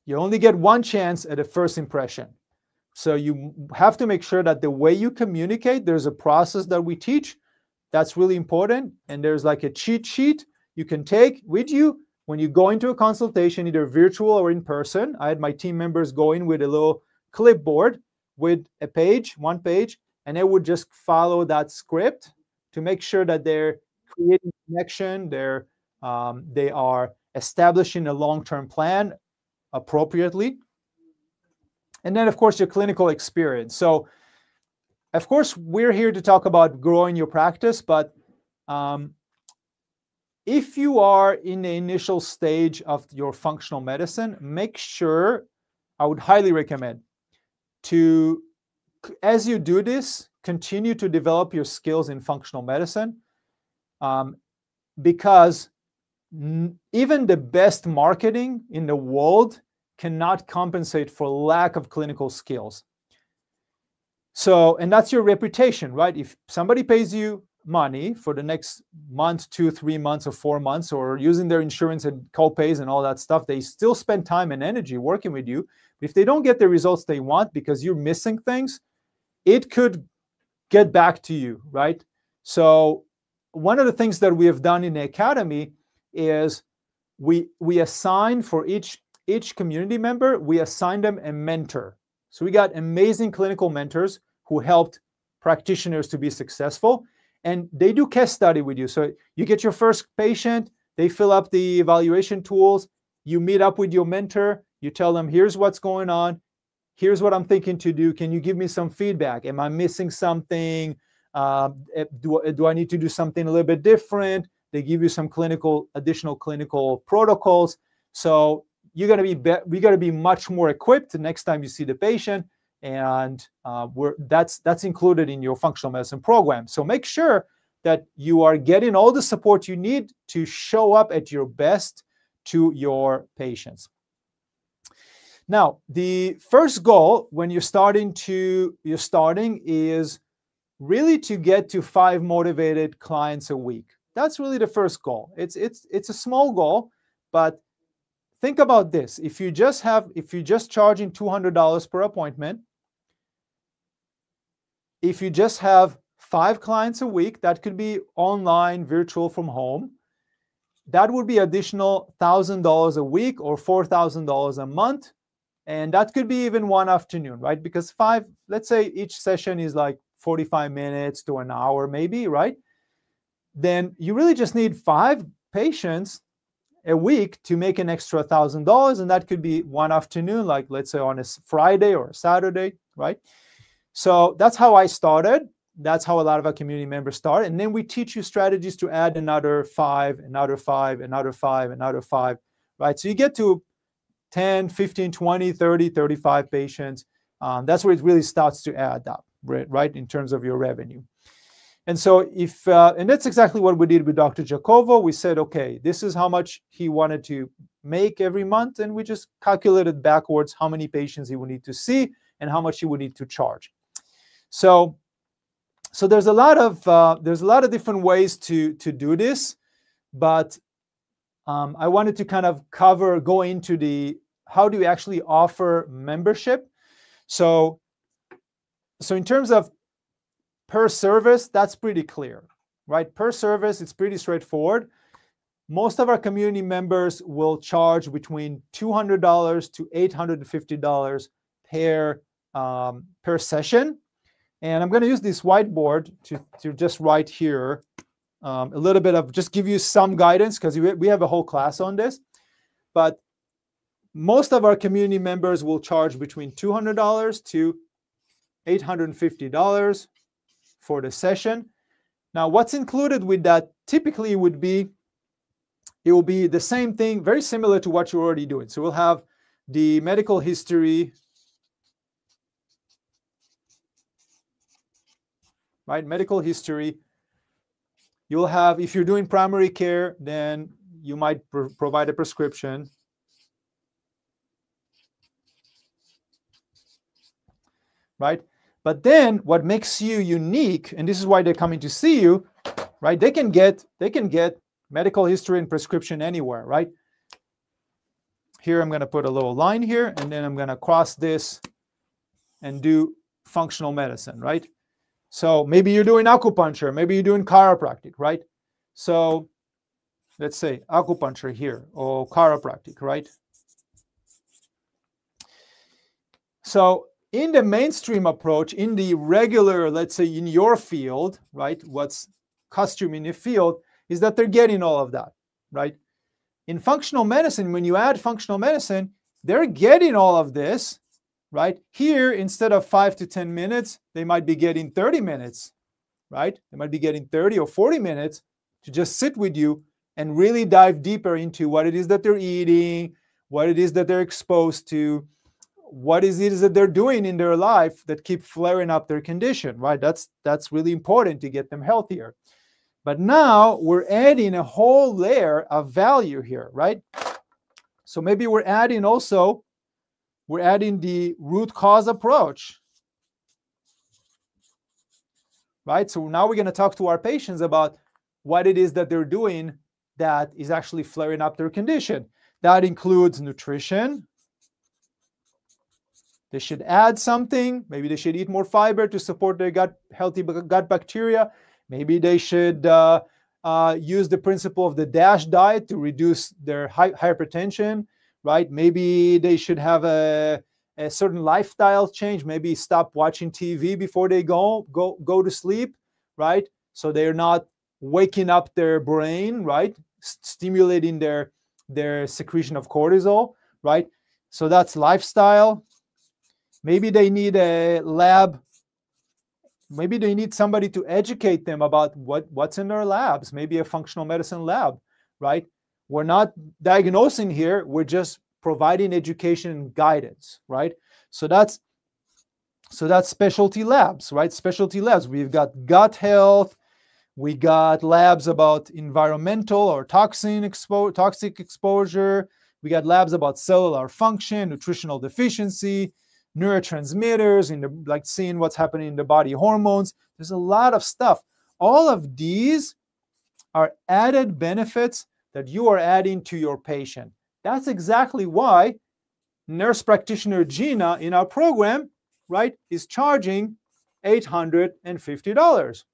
You only get one chance at a first impression. So you have to make sure that the way you communicate, there's a process that we teach that's really important. And there's like a cheat sheet you can take with you when you go into a consultation, either virtual or in person. I had my team members go in with a little clipboard with a page, one page, and they would just follow that script to make sure that they're creating connection, they are establishing a long-term plan appropriately. And then, of course, your clinical experience. So, of course, we're here to talk about growing your practice, but if you are in the initial stage of your functional medicine, make sure, I would highly recommend to, as you do this, continue to develop your skills in functional medicine, because even the best marketing in the world cannot compensate for lack of clinical skills. So, and that's your reputation, right? If somebody pays you money for the next month, 2, 3 months, or 4 months, or using their insurance and co-pays and all that stuff, they still spend time and energy working with you. If they don't get the results they want because you're missing things, it could get back to you, right? So one of the things that we have done in the academy is we assign for each community member, we assign them a mentor. So we got amazing clinical mentors who helped practitioners to be successful, and they do case study with you. So you get your first patient, they fill up the evaluation tools, you meet up with your mentor, you tell them, here's what's going on, here's what I'm thinking to do, can you give me some feedback? Am I missing something? Do I need to do something a little bit different? They give you some additional clinical protocols. So you're going to be, we got to be much more equipped the next time you see the patient, and that's included in your functional medicine program. So make sure that you are getting all the support you need to show up at your best to your patients. Now, the first goal when you're starting is really to get to 5 motivated clients a week. That's really the first goal. It's a small goal, but think about this. If you're just charging $200 per appointment, if you just have 5 clients a week, that could be online, virtual, from home, that would be additional $1,000 a week or $4,000 a month. And that could be even one afternoon, right? Because 5, let's say each session is like 45 minutes to an hour maybe, right? Then you really just need 5 patients a week to make an extra $1,000, and that could be one afternoon, like let's say on a Friday or a Saturday, right? So that's how I started. That's how a lot of our community members start. And then we teach you strategies to add another 5, another 5, another 5, another 5, right? So you get to 10, 15, 20, 30, 35 patients. That's where it really starts to add up, right, in terms of your revenue. And so and that's exactly what we did with Dr. Jacobo. We said, okay, this is how much he wanted to make every month, and we just calculated backwards how many patients he would need to see and how much he would need to charge. So there's a lot of different ways to do this, but I wanted to kind of go into how do you actually offer membership. So in terms of per service, that's pretty clear, right? Per service, it's pretty straightforward. Most of our community members will charge between $200 to $850 per session. And I'm going to use this whiteboard to just write here a little bit of, just give you some guidance, because we have a whole class on this. But most of our community members will charge between $200 to $850 for the session. Now, what's included with that typically it will be the same thing, very similar to what you're already doing. So we'll have the medical history, right? Medical history. You'll have, if you're doing primary care, then you might provide a prescription. Right? But then what makes you unique, and this is why they're coming to see you, right? They can get medical history and prescription anywhere, right? Here I'm going to put a little line here, and then I'm going to cross this and do functional medicine, right? So maybe you're doing acupuncture, maybe you're doing chiropractic, right? So let's say acupuncture here or chiropractic, right? So in the mainstream approach, in the regular, let's say in your field, right, what's custom in your field is that they're getting all of that, right? In functional medicine, when you add functional medicine, they're getting all of this, right? Here, instead of 5 to 10 minutes, they might be getting 30 minutes, right? They might be getting 30 or 40 minutes to just sit with you and really dive deeper into what it is that they're eating, what it is that they're exposed to, what is it that they're doing in their life that keep flaring up their condition, right? That's really important to get them healthier. But now we're adding a whole layer of value here, right? So maybe we're adding the root cause approach, right? So now we're going to talk to our patients about what it is that they're doing that is actually flaring up their condition. That includes nutrition. They should add something. Maybe they should eat more fiber to support their healthy gut bacteria. Maybe they should use the principle of the DASH diet to reduce their hypertension, right? Maybe they should have a certain lifestyle change. Maybe stop watching TV before they go to sleep, right? So they're not waking up their brain, right? Stimulating their secretion of cortisol, right? So that's lifestyle. Maybe they need a lab. Maybe they need somebody to educate them about what's in their labs. Maybe a functional medicine lab, right? We're not diagnosing here. We're just providing education and guidance, right? So that's specialty labs, right? Specialty labs. We've got gut health. We got labs about environmental or toxic exposure. We got labs about cellular function, nutritional deficiency, neurotransmitters, like seeing what's happening in the body, hormones. There's a lot of stuff. All of these are added benefits that you are adding to your patient. That's exactly why nurse practitioner Gina in our program, right, is charging $850.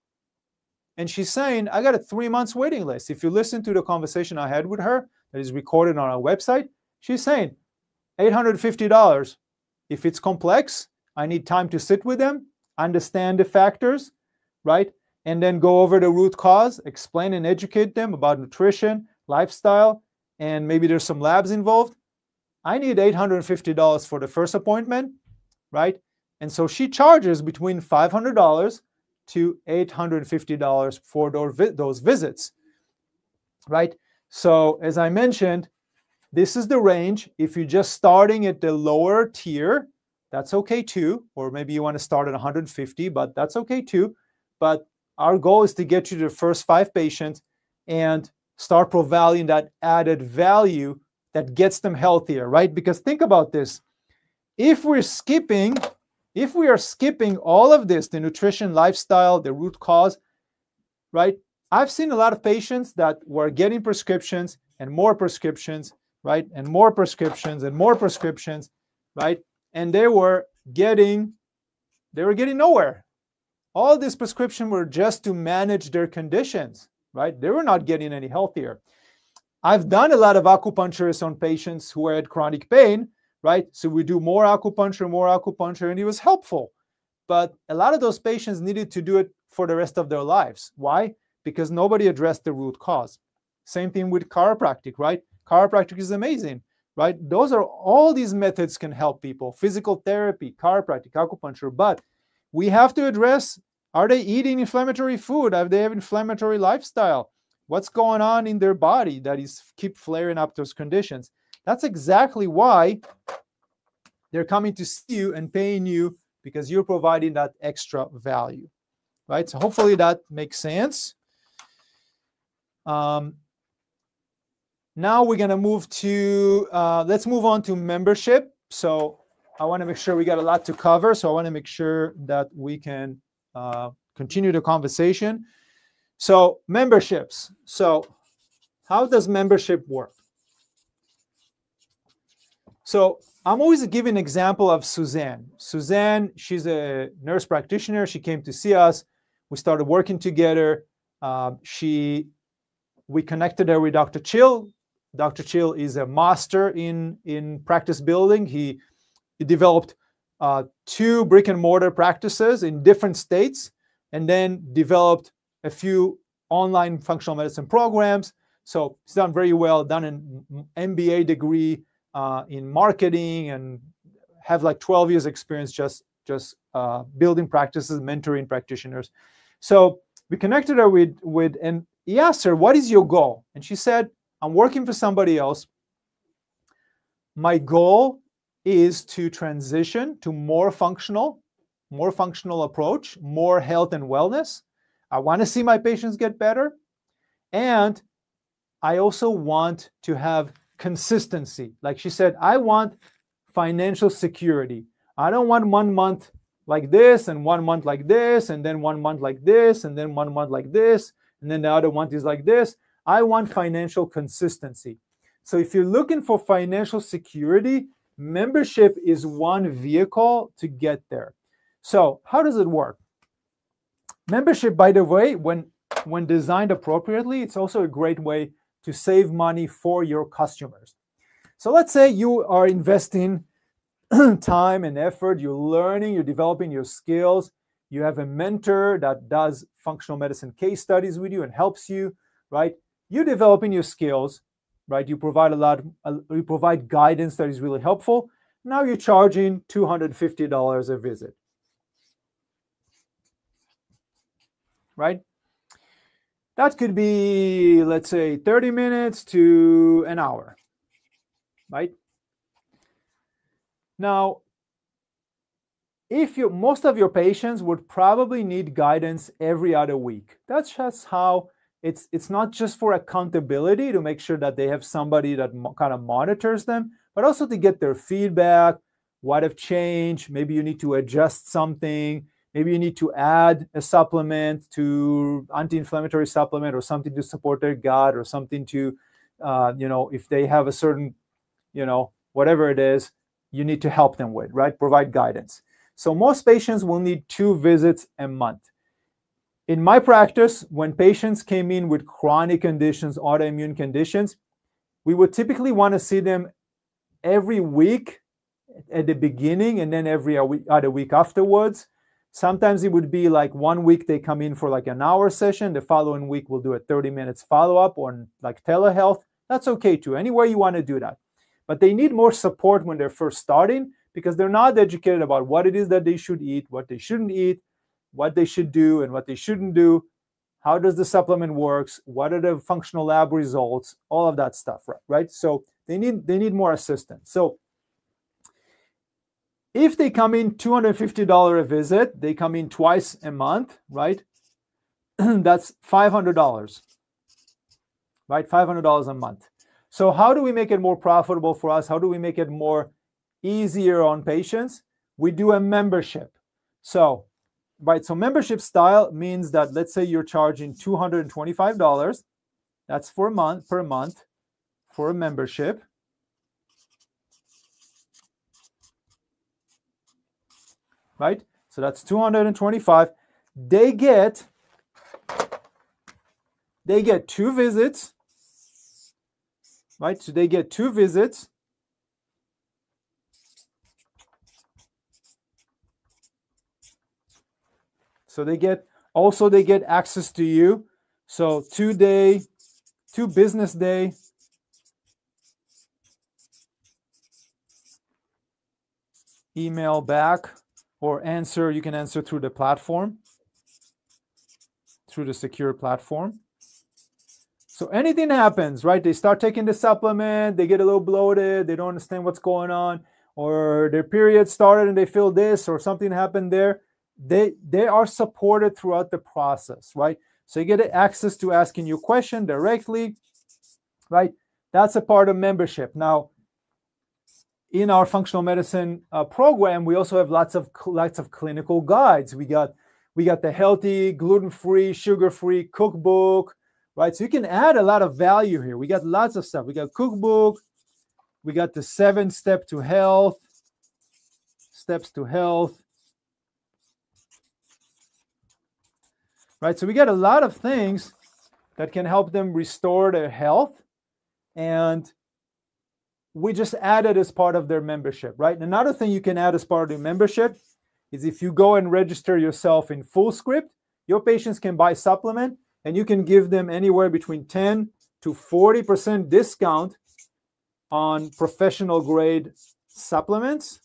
And she's saying, I got a 3 months waiting list. If you listen to the conversation I had with her that is recorded on our website, she's saying $850. If it's complex, I need time to sit with them, understand the factors, right? And then go over the root cause, explain and educate them about nutrition, lifestyle, and maybe there's some labs involved. I need $850 for the first appointment, right? And so she charges between $500 to $850 for those visits, right? So as I mentioned, this is the range. If you're just starting at the lower tier, that's okay too. Or maybe you want to start at 150, but that's okay too. But our goal is to get you to the first 5 patients and start providing that added value that gets them healthier, right? Because think about this. If we are skipping all of this, the nutrition, lifestyle, the root cause, right? I've seen a lot of patients that were getting prescriptions and more prescriptions, right? And more prescriptions and more prescriptions, right? And they were getting nowhere. All these prescriptions were just to manage their conditions, right? They were not getting any healthier. I've done a lot of acupuncturists on patients who had chronic pain, right? So we do more acupuncture, and it was helpful. But a lot of those patients needed to do it for the rest of their lives. Why? Because nobody addressed the root cause. Same thing with chiropractic, right? Chiropractic is amazing, right? All these methods can help people. Physical therapy, chiropractic, acupuncture, but we have to address, are they eating inflammatory food? Do they have inflammatory lifestyle? What's going on in their body that is keep flaring up those conditions? That's exactly why they're coming to see you and paying you, because you're providing that extra value, right? So hopefully that makes sense. Now we're going to move to, let's move on to membership. So I want to make sure we got a lot to cover. So I want to make sure that we can continue the conversation. So memberships. So how does membership work? So I'm always giving an example of Suzanne. Suzanne, she's a nurse practitioner. She came to see us. We started working together. We connected her with Dr. Chill. Dr. Chill is a master in practice building. He developed 2 brick and mortar practices in different states, and then developed a few online functional medicine programs. So he's done very well, done an MBA degree in marketing, and have like 12 years experience just building practices, mentoring practitioners. So we connected her and he asked her, what is your goal? And she said, I'm working for somebody else. My goal is to transition to more functional approach, more health and wellness. I want to see my patients get better. And I also want to have consistency. Like she said, I want financial security. I don't want 1 month like this, and 1 month like this, and then 1 month like this, and then 1 month like this, and then the other month is like this. I want financial consistency. So if you're looking for financial security, membership is one vehicle to get there. So how does it work? Membership, by the way, when designed appropriately, it's also a great way to save money for your customers. So let's say you are investing time and effort, you're learning, you're developing your skills, you have a mentor that does functional medicine case studies with you and helps you, right? You're developing your skills, right? You provide guidance that is really helpful. Now you're charging $250 a visit, right? That could be, let's say, 30 minutes to an hour, right? Now, most of your patients would probably need guidance every other week. That's just how it's not just for accountability to make sure that they have somebody that kind of monitors them, but also to get their feedback, what have changed. Maybe you need to adjust something. Maybe you need to add a supplement to anti-inflammatory supplement, or something to support their gut, or something to, if they have a certain, whatever it is, you need to help them with, right? Provide guidance. So most patients will need 2 visits a month. In my practice, when patients came in with chronic conditions, autoimmune conditions, we would typically want to see them every week at the beginning, and then every other week afterwards. Sometimes it would be like 1 week they come in for like an hour session. The following week we'll do a 30 minutes follow-up on like telehealth. That's okay too, anywhere you want to do that. But they need more support when they're first starting because they're not educated about what it is that they should eat, what they shouldn't eat, what they should do and what they shouldn't do. How does the supplement works? What are the functional lab results? All of that stuff, right? So they need more assistance. So if they come in $250 a visit, they come in twice a month, right? That's $500, right? $500 a month. So how do we make it more profitable for us? How do we make it more easier on patients? We do a membership. So, right, so membership style means that let's say you're charging $225. That's per month for a membership. Right? So that's $225. They get 2 visits. Right? So they get 2 visits. So they get access to you. So 2 business day. Email back or answer. You can answer through the platform, through the secure platform. So anything happens, right? They start taking the supplement, they get a little bloated, they don't understand what's going on, or their period started and they feel this, or something happened there. They are supported throughout the process, right? So you get access to asking you a question directly, right? That's a part of membership. Now, in our functional medicine program, we also have lots of clinical guides. We got the healthy, gluten-free, sugar-free cookbook, right? So you can add a lot of value here. We got lots of stuff. We got cookbook. We got the 7 steps to health. Right? So we got a lot of things that can help them restore their health. And we just added as part of their membership, right? And another thing you can add as part of the membership is if you go and register yourself in FullScript, your patients can buy supplement and you can give them anywhere between 10 to 40% discount on professional grade supplements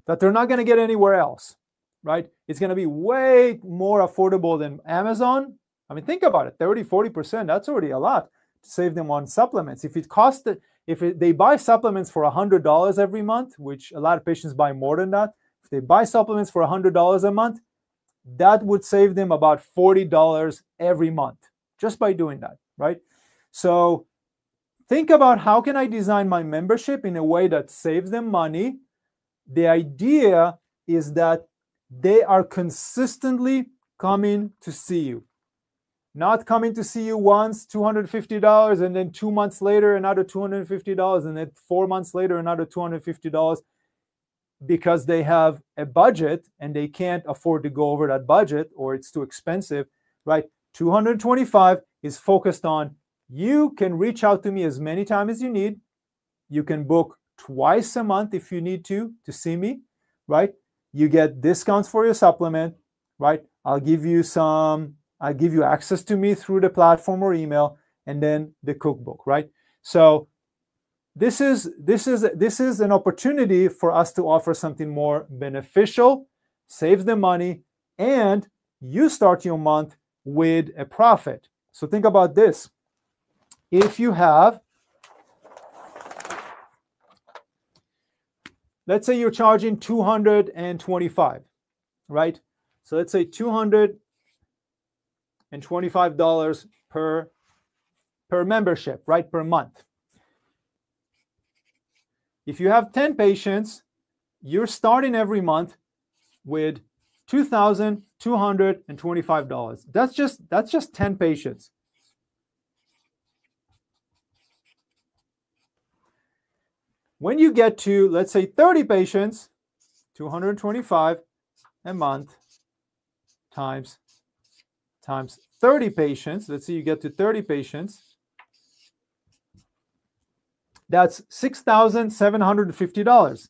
that they're not going to get anywhere else, right? It's going to be way more affordable than Amazon. I mean, think about it, 30, 40%, that's already a lot. Save them on supplements. They buy supplements for $100 every month, which a lot of patients buy more than that. If they buy supplements for $100 a month, that would save them about $40 every month just by doing that, right? So think about how can I design my membership in a way that saves them money. The idea is that they are consistently coming to see you. Not coming to see you once, $250, and then 2 months later, another $250, and then 4 months later, another $250, because they have a budget and they can't afford to go over that budget or it's too expensive, right? $225 is focused on you can reach out to me as many times as you need. You can book twice a month if you need to see me, right? You get discounts for your supplement, right? I'll give you access to me through the platform or email, and then the cookbook, right? So this is an opportunity for us to offer something more beneficial, saves them money, and you start your month with a profit. So think about this. If you have, let's say you're charging $225, right? So let's say $225 per membership, right, per month. If you have 10 patients, you're starting every month with $2,225. That's just 10 patients. When you get to, let's say, 30 patients, $225 a month times 30 patients. Let's say you get to 30 patients. That's $6,750.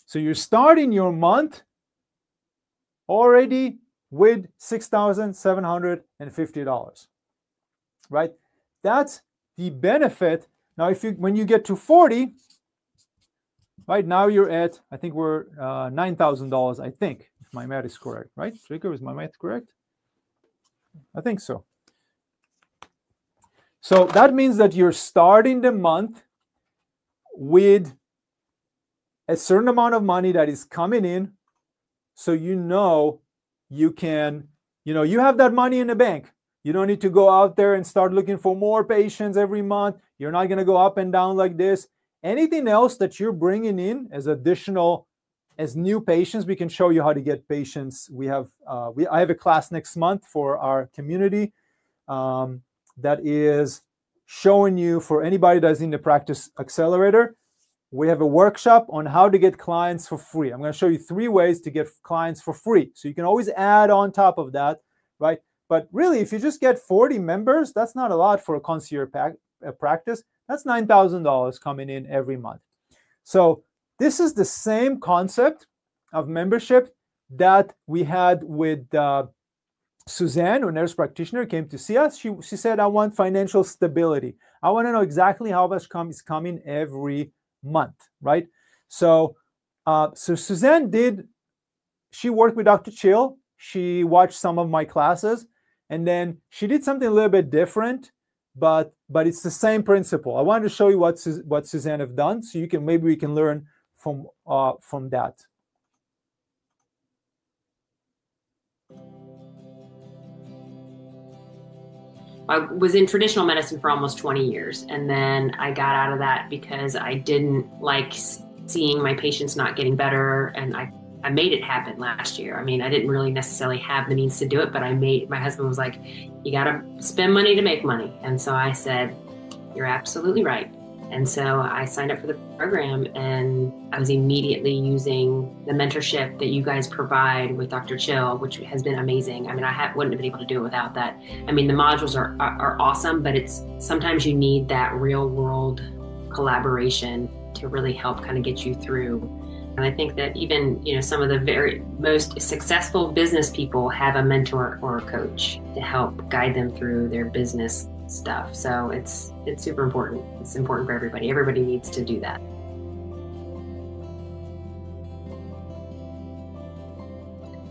So you're starting your month already with $6,750, right? That's the benefit. Now, when you get to 40, right now you're at, I think we're $9,000, I think, if my math is correct, right? Jacob, is my math correct? I think so. So that means that you're starting the month with a certain amount of money that is coming in, so you can, you have that money in the bank. You don't need to go out there and start looking for more patients every month. You're not going to go up and down like this. Anything else that you're bringing in as new patients, we can show you how to get patients. I have a class next month for our community that is showing you, for anybody that's in the Practice Accelerator, we have a workshop on how to get clients for free. I'm going to show you 3 ways to get clients for free. So you can always add on top of that, right? But really, if you just get 40 members, that's not a lot for a concierge practice. That's $9,000 coming in every month. So this is the same concept of membership that we had with Suzanne, a nurse practitioner, came to see us. She said, I want financial stability. I want to know exactly how much is coming every month, right? So Suzanne she worked with Dr. Chill. She watched some of my classes, and then she did something a little bit different, but it's the same principle. I wanted to show you what Suzanne have done, so maybe we can learn from that. I was in traditional medicine for almost 20 years, and then I got out of that because I didn't like seeing my patients not getting better, and I made it happen last year. I mean, I didn't really necessarily have the means to do it, but my husband was like, you got to spend money to make money. And so I said, you're absolutely right. And so I signed up for the program, and I was immediately using the mentorship that you guys provide with Dr. Chill, which has been amazing. I mean, wouldn't have been able to do it without that. I mean, the modules are awesome, but sometimes you need that real world collaboration to really help kind of get you through. And I think that even, some of the very most successful business people have a mentor or a coach to help guide them through their business stuff. So it's super important. It's important for everybody. Everybody needs to do that.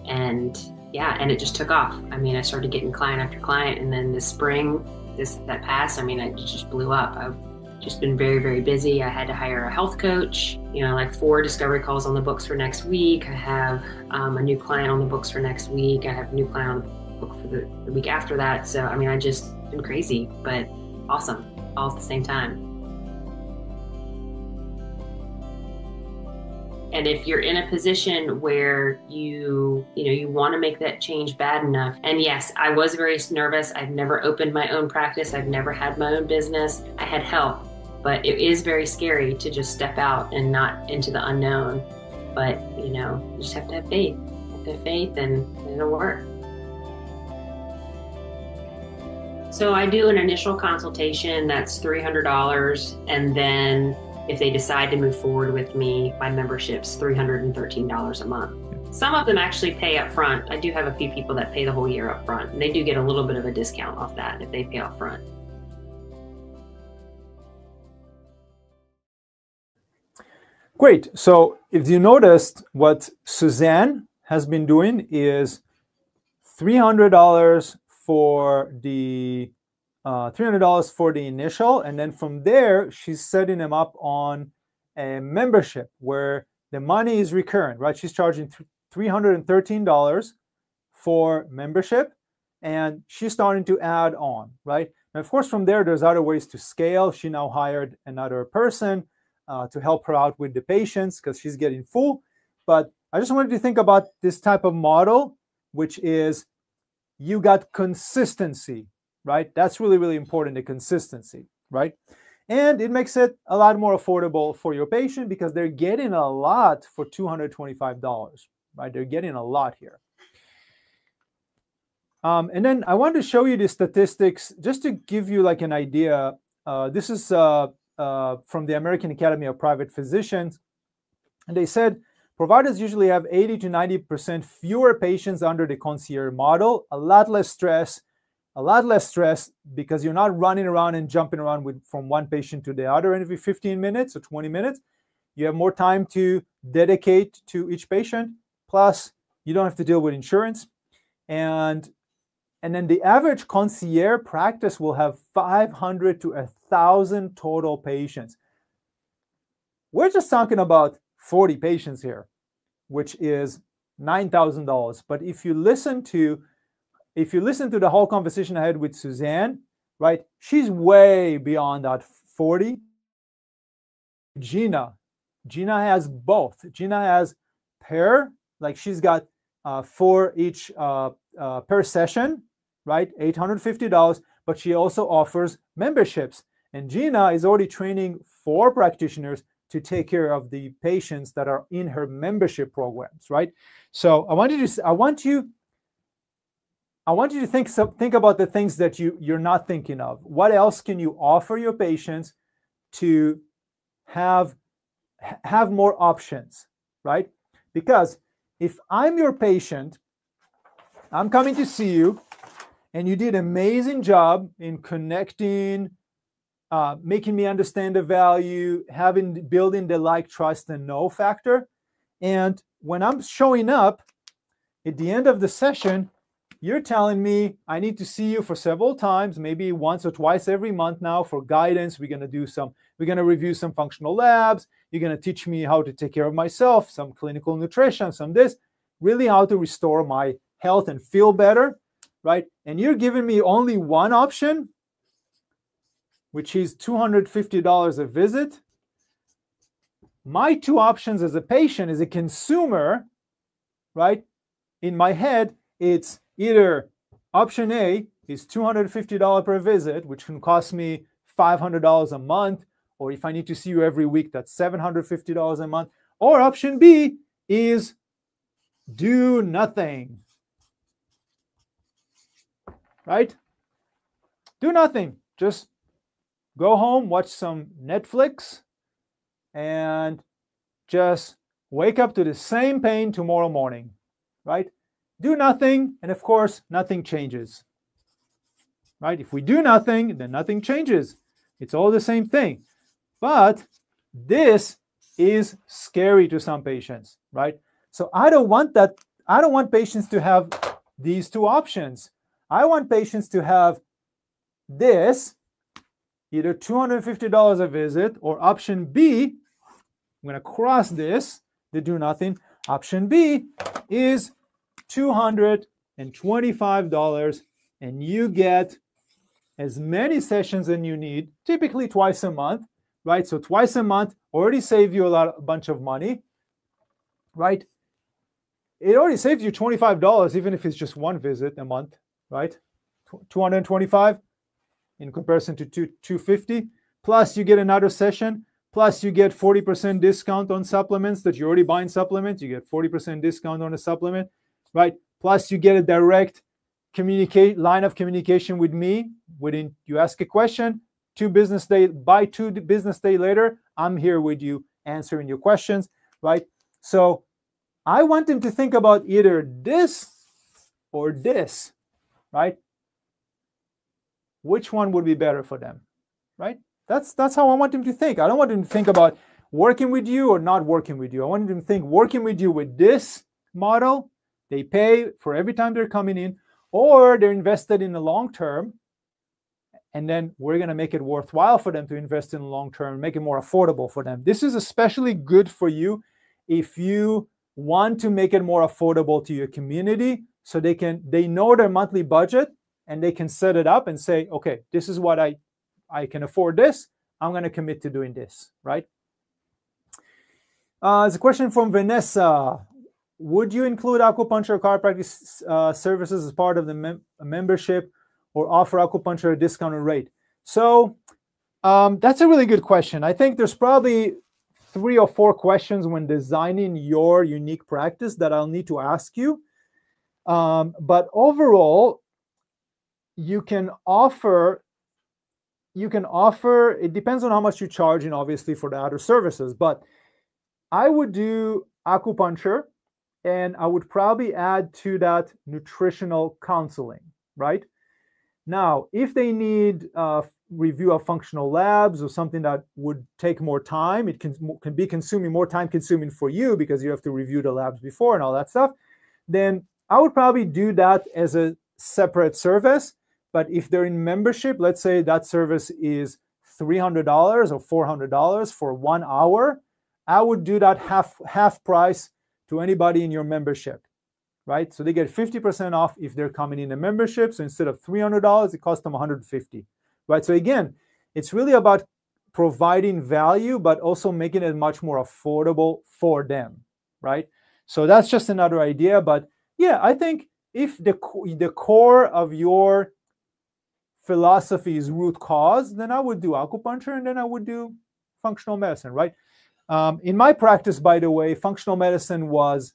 And it just took off. I mean, I started getting client after client, and then this spring, that passed, I mean, it just blew up. I've just been very, very busy. I had to hire a health coach, like 4 discovery calls on the books for next week. I have a new client on the books for next week. I have a new client on the book for the week after that. So, I mean, I just been crazy, but awesome, all at the same time. And if you're in a position where you want to make that change bad enough, and yes, I was very nervous. I've never opened my own practice. I've never had my own business. I had help, but it is very scary to just step out and not into the unknown. But, you just have to have faith. And it'll work. So I do an initial consultation that's $300, and then if they decide to move forward with me, my membership's $313 a month. Some of them actually pay up front. I do have a few people that pay the whole year up front, and they do get a little bit of a discount off that if they pay up front. Great. So if you noticed, what Suzanne has been doing is $300 for the initial, and then from there she's setting them up on a membership where the money is recurrent, right? She's charging $313 for membership, and she's starting to add on, right? And of course, from there's other ways to scale. She now hired another person to help her out with the patients because she's getting full. But I just wanted to think about this type of model, which is you got consistency, right? That's really, really important, the consistency, right? And it makes it a lot more affordable for your patient because they're getting a lot for $225, right? They're getting a lot here. And then I wanted to show you the statistics just to give you like an idea. This is from the American Academy of Private Physicians. And they said Providers usually have 80 to 90% fewer patients under the concierge model, a lot less stress because you're not running around and jumping around from one patient to the other every 15 minutes or 20 minutes. You have more time to dedicate to each patient. Plus, you don't have to deal with insurance. And then the average concierge practice will have 500 to 1,000 total patients. We're just talking about 40 patients here, which is $9,000. But if you listen to the whole conversation I had with Suzanne, right? She's way beyond that 40. Gina has both. Gina has per, like she's got for each per session, right? $850, but she also offers memberships. And Gina is already training 4 practitioners to take care of the patients that are in her membership programs, right? So I want you to think about the things that you're not thinking of. What else can you offer your patients to have more options, right? Because if I'm your patient, I'm coming to see you, and you did an amazing job in connecting, making me understand the value, building the like, trust, and know factor. And when I'm showing up at the end of the session, you're telling me I need to see you for several times, maybe once or twice every month now for guidance. We're going to review some functional labs. You're going to teach me how to take care of myself, some clinical nutrition, some this, really how to restore my health and feel better, right? And you're giving me only one option, which is $250 a visit. My 2 options as a patient, as a consumer, right? In my head, it's either option A is $250 per visit, which can cost me $500 a month, or if I need to see you every week, that's $750 a month. Or option B is do nothing, right? Do nothing. Just go home, watch some Netflix, and just wake up to the same pain tomorrow morning, right? Do nothing, and of course, nothing changes, right? If we do nothing, then nothing changes. It's all the same thing. But this is scary to some patients, right? So I don't want that. I don't want patients to have these 2 options. I want patients to have this, either $250 a visit, or option B, I'm going to cross this, the do nothing. Option B is $225, and you get as many sessions as you need, typically twice a month, right? So twice a month already saved you a bunch of money, right? It already saves you $25, even if it's just one visit a month, right? 225 in comparison to $250. Plus you get another session. Plus you get 40% discount on supplements that you're already buying supplements. You get 40% discount on a supplement, right? Plus you get a direct line of communication with me. Within you ask a question, 2 business days later, I'm here with you answering your questions, right? So I want them to think about either this or this, right? Which one would be better for them, right? That's how I want them to think. I don't want them to think about working with you or not working with you. I want them to think working with you with this model, they pay for every time they're coming in, or they're invested in the long term, and then we're going to make it worthwhile for them to invest in the long term, make it more affordable for them. This is especially good for you if you want to make it more affordable to your community, so they know their monthly budget and they can set it up and say, okay, this is what I can afford this. I'm going to commit to doing this, right? There's a question from Vanessa. Would you include acupuncture chiropractic services as part of the membership, or offer acupuncture at a discounted rate? So that's a really good question. I think there's probably 3 or 4 questions when designing your unique practice that I'll need to ask you. But overall, you can offer, it depends on how much you're charging, obviously, for the other services, but I would acupuncture, and I would probably add to that nutritional counseling, right? Now, if they need review of functional labs or something that would take more time, it can be consuming more time consuming for you because you have to review the labs before and all that stuff, then I would probably do that as a separate service. But if they're in membership, let's say that service is $300 or $400 for 1 hour, I would do that half price to anybody in your membership, right? So they get 50% off if they're coming in a membership. So instead of $300, it costs them $150, right? So again, it's really about providing value, but also making it much more affordable for them, right? So that's just another idea. But yeah, I think if the core of your philosophy is root cause, then I would do acupuncture and then I would do functional medicine, right? In my practice, by the way, functional medicine was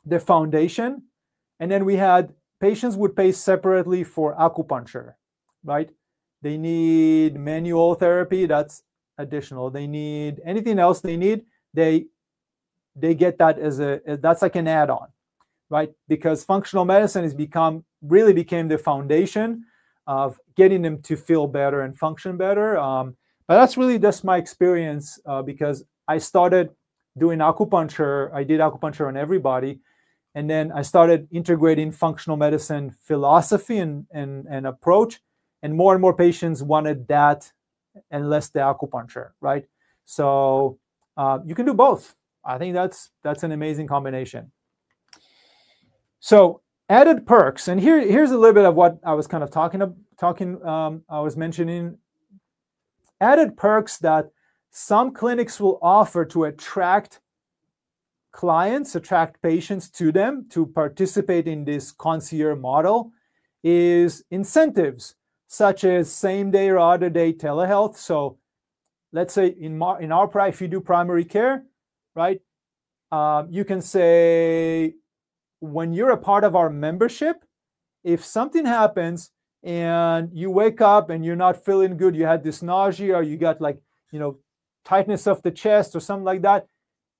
the foundation. And then we had patients would pay separately for acupuncture, right? They need manual therapy, that's additional. They need anything else they need, they get that that's like an add-on, right? Because functional medicine really became the foundation of getting them to feel better and function better. But that's really just my experience because I started doing acupuncture. I did acupuncture on everybody. And then I started integrating functional medicine philosophy and approach. And more patients wanted that and less the acupuncture, right? So you can do both. I think that's an amazing combination. So added perks, and here's a little bit of what I was kind of I was mentioning. Added perks that some clinics will offer to attract clients, attract patients to them to participate in this concierge model is incentives, such as same-day or other-day telehealth. So let's say in our practice, if you do primary care, right, you can say, when you're a part of our membership, if something happens and you wake up and you're not feeling good, you had this nausea or you got tightness of the chest or something like that,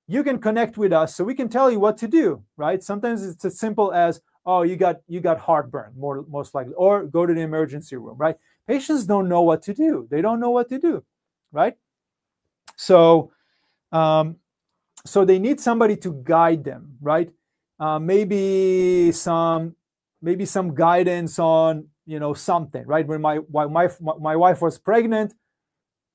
you can connect with us so we can tell you what to do, right? Sometimes it's as simple as, oh, you got heartburn, most likely, or go to the emergency room, right? Patients don't know what to do. They don't know what to do, right? So, so they need somebody to guide them, right? Maybe some guidance on something, right? When my wife was pregnant,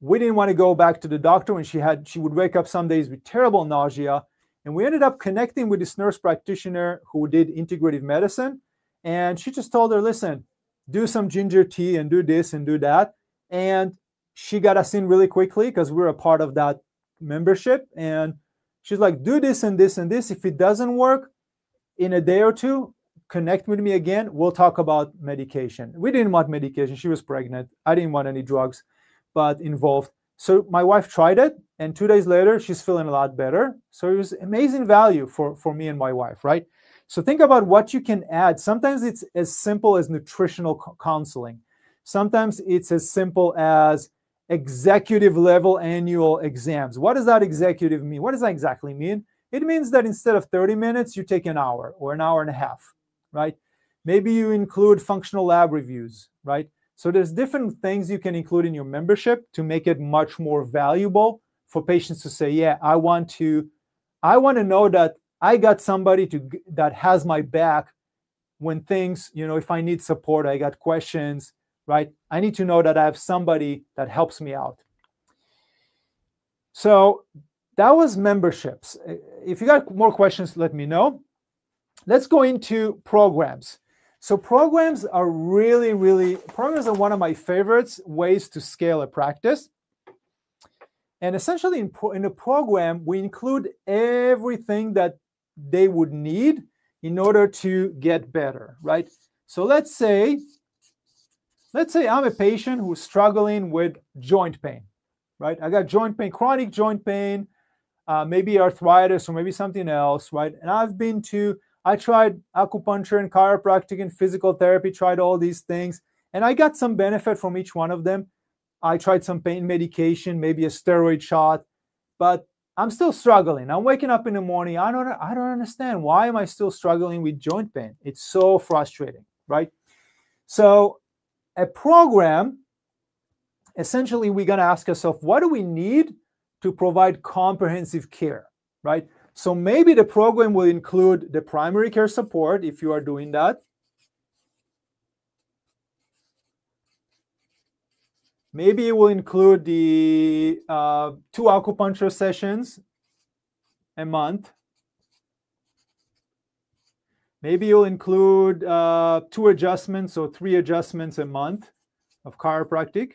we didn't want to go back to the doctor when she would wake up some days with terrible nausea, and we ended up connecting with this nurse practitioner who did integrative medicine, and she just told her, listen, do some ginger tea and do this and do that, and she got us in really quickly because we're a part of that membership, and she's like, do this and this and this. If it doesn't work, in a day or two, connect with me again. We'll talk about medication. We didn't want medication. She was pregnant. I didn't want any drugs but involved. So my wife tried it, and 2 days later, she's feeling a lot better. So it was amazing value for me and my wife, right? So think about what you can add. Sometimes it's as simple as nutritional counseling. Sometimes it's as simple as executive level annual exams. What does that executive mean? What does that exactly mean? It means that instead of 30 minutes, you take an hour or an hour and a half, right? Maybe you include functional lab reviews, right? So there's different things you can include in your membership to make it much more valuable for patients to say, yeah, I want to know that I got somebody that has my back when things, if I need support, I got questions, right? I need to know that I have somebody that helps me out. So that was memberships. If you got more questions, let me know. Let's go into programs. So programs are programs are one of my favorites ways to scale a practice. And essentially in a program, we include everything that they would need in order to get better, right? So let's say I'm a patient who's struggling with joint pain, right? I got joint pain, chronic joint pain, maybe arthritis or maybe something else, right? And I tried acupuncture and chiropractic and physical therapy, tried all these things, and I got some benefit from each one of them. I tried some pain medication, maybe a steroid shot, but I'm still struggling. I'm waking up in the morning. I don't understand. Why am I still struggling with joint pain? It's so frustrating, right? So a program, essentially, we're going to ask ourselves, what do we need to provide comprehensive care, right? So maybe the program will include the primary care support if you are doing that. Maybe it will include the 2 acupuncture sessions a month. Maybe you'll include 2 adjustments or 3 adjustments a month of chiropractic,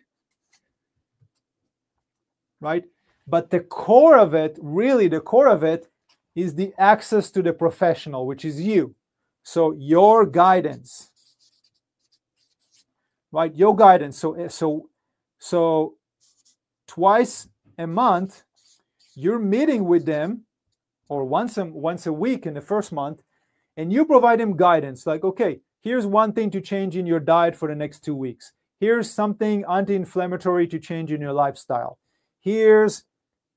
right? But the core of it, really the core of it, is the access to the professional, which is you. So your guidance, right? Your guidance. So twice a month, you're meeting with them, or once a week in the first month, and you provide them guidance. Like, okay, here's one thing to change in your diet for the next 2 weeks. Here's something anti-inflammatory to change in your lifestyle. Here's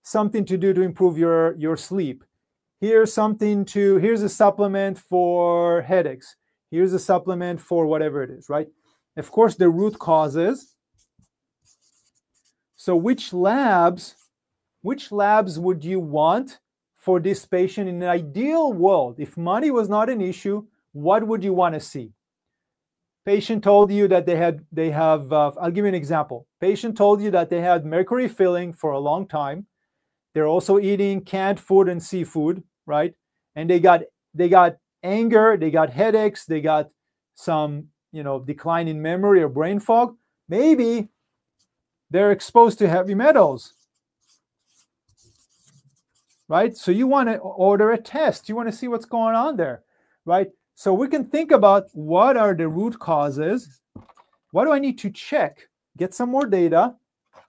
something to do to improve your sleep. Here's a supplement for headaches. Here's a supplement for whatever it is, right? Of course, the root causes. So which labs would you want for this patient in an ideal world? If money was not an issue, what would you want to see? Patient told you that they have, I'll give you an example. Patient told you that they had mercury filling for a long time. They're also eating canned food and seafood, right? And they got anger, they got headaches, they got some, decline in memory or brain fog. Maybe they're exposed to heavy metals, right? So you want to order a test. You want to see what's going on there, right? So we can think about what are the root causes. What do I need to check? Get some more data,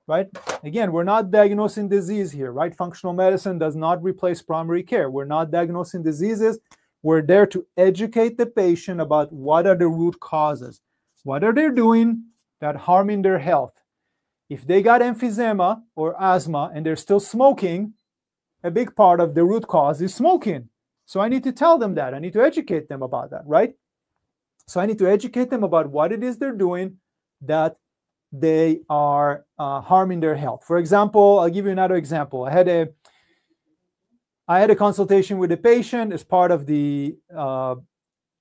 right? Again, we're not diagnosing disease here, right? Functional medicine does not replace primary care. We're not diagnosing diseases. We're there to educate the patient about what are the root causes. What are they doing that harming their health? If they got emphysema or asthma and they're still smoking, a big part of the root cause is smoking. So I need to tell them that. I need to educate them about that, right? So I need to educate them about what it is they're doing that they are harming their health. For example, I'll give you another example. I had a consultation with a patient as part of the.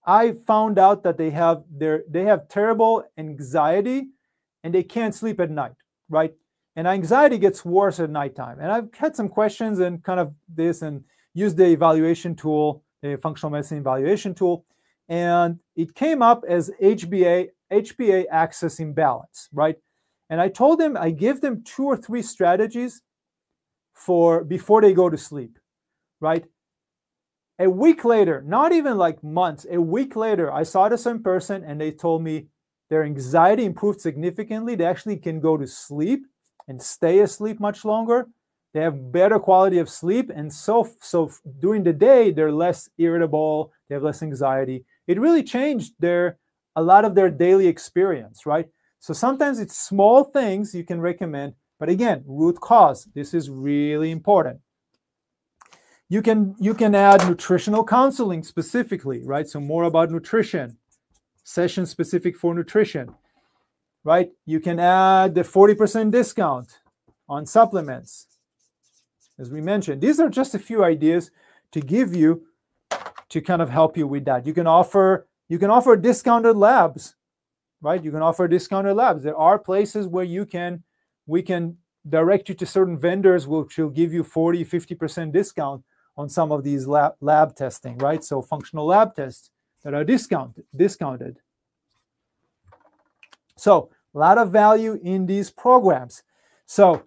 I found out that they have terrible anxiety, and they can't sleep at night, right? And anxiety gets worse at nighttime. And I've had some questions and kind of this and used the evaluation tool, the functional medicine evaluation tool, and it came up as HPA axis imbalance, right? And I told them, I give them 2 or 3 strategies before they go to sleep, right? A week later, not even like months, a week later, I saw this in person and they told me their anxiety improved significantly. They actually can go to sleep and stay asleep much longer. They have better quality of sleep. And so during the day, they're less irritable. They have less anxiety. It really changed a lot of their daily experience, right? So sometimes it's small things you can recommend. But again, root cause. This is really important. You can add nutritional counseling specifically, right? So more about nutrition, session specific for nutrition, right? You can add the 40% discount on supplements, as we mentioned. These are just a few ideas to give you to kind of help you with that. You can offer discounted labs, right? You can offer discounted labs. There are places where we can direct you to certain vendors which will give you 40, 50% discount on some of these lab testing, right? So functional lab tests that are discounted. So a lot of value in these programs. So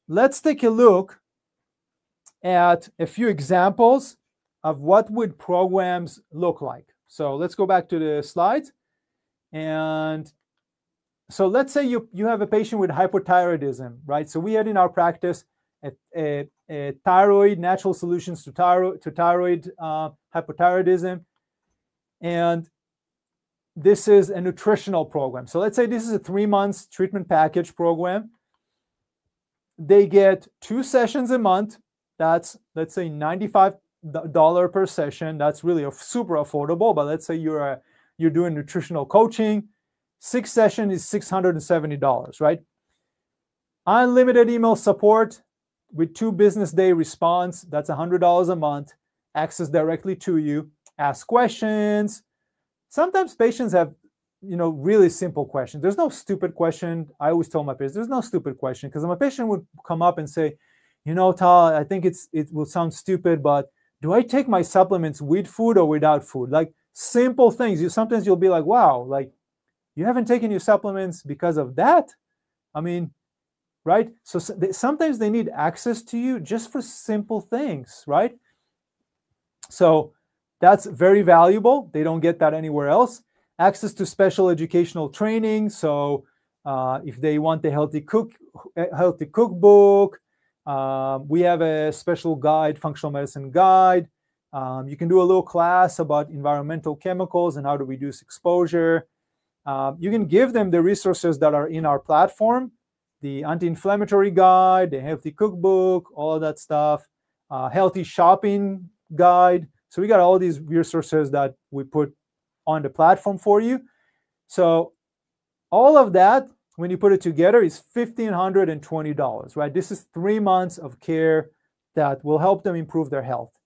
let's take a look at a few examples of what would programs look like. So let's go back to the slides. And so let's say you have a patient with hypothyroidism, right? So we had in our practice a thyroid, natural solutions to thyroid hypothyroidism. And this is a nutritional program. So let's say this is a 3 months treatment package program. They get 2 sessions a month that's, let's say, $95 per session. That's really super affordable. But let's say you're doing nutritional coaching. 6 sessions is $670, right? Unlimited email support with 2 business day response. That's $100 a month. Access directly to you. Ask questions. Sometimes patients have, really simple questions. There's no stupid question. I always tell my patients, there's no stupid question, because my patient would come up and say, Tal, I think it will sound stupid, but do I take my supplements with food or without food? Like simple things. Sometimes you'll be like, wow, like you haven't taken your supplements because of that? I mean, right? So sometimes they need access to you just for simple things, right? So that's very valuable. They don't get that anywhere else. Access to special educational training. So if they want a healthy cookbook, we have a special guide, functional medicine guide. You can do a little class about environmental chemicals and how to reduce exposure. You can give them the resources that are in our platform, the anti-inflammatory guide, the healthy cookbook, all of that stuff, healthy shopping guide. So we got all these resources that we put on the platform for you. So all of that, when you put it together, is $1,520, right? This is 3 months of care that will help them improve their health.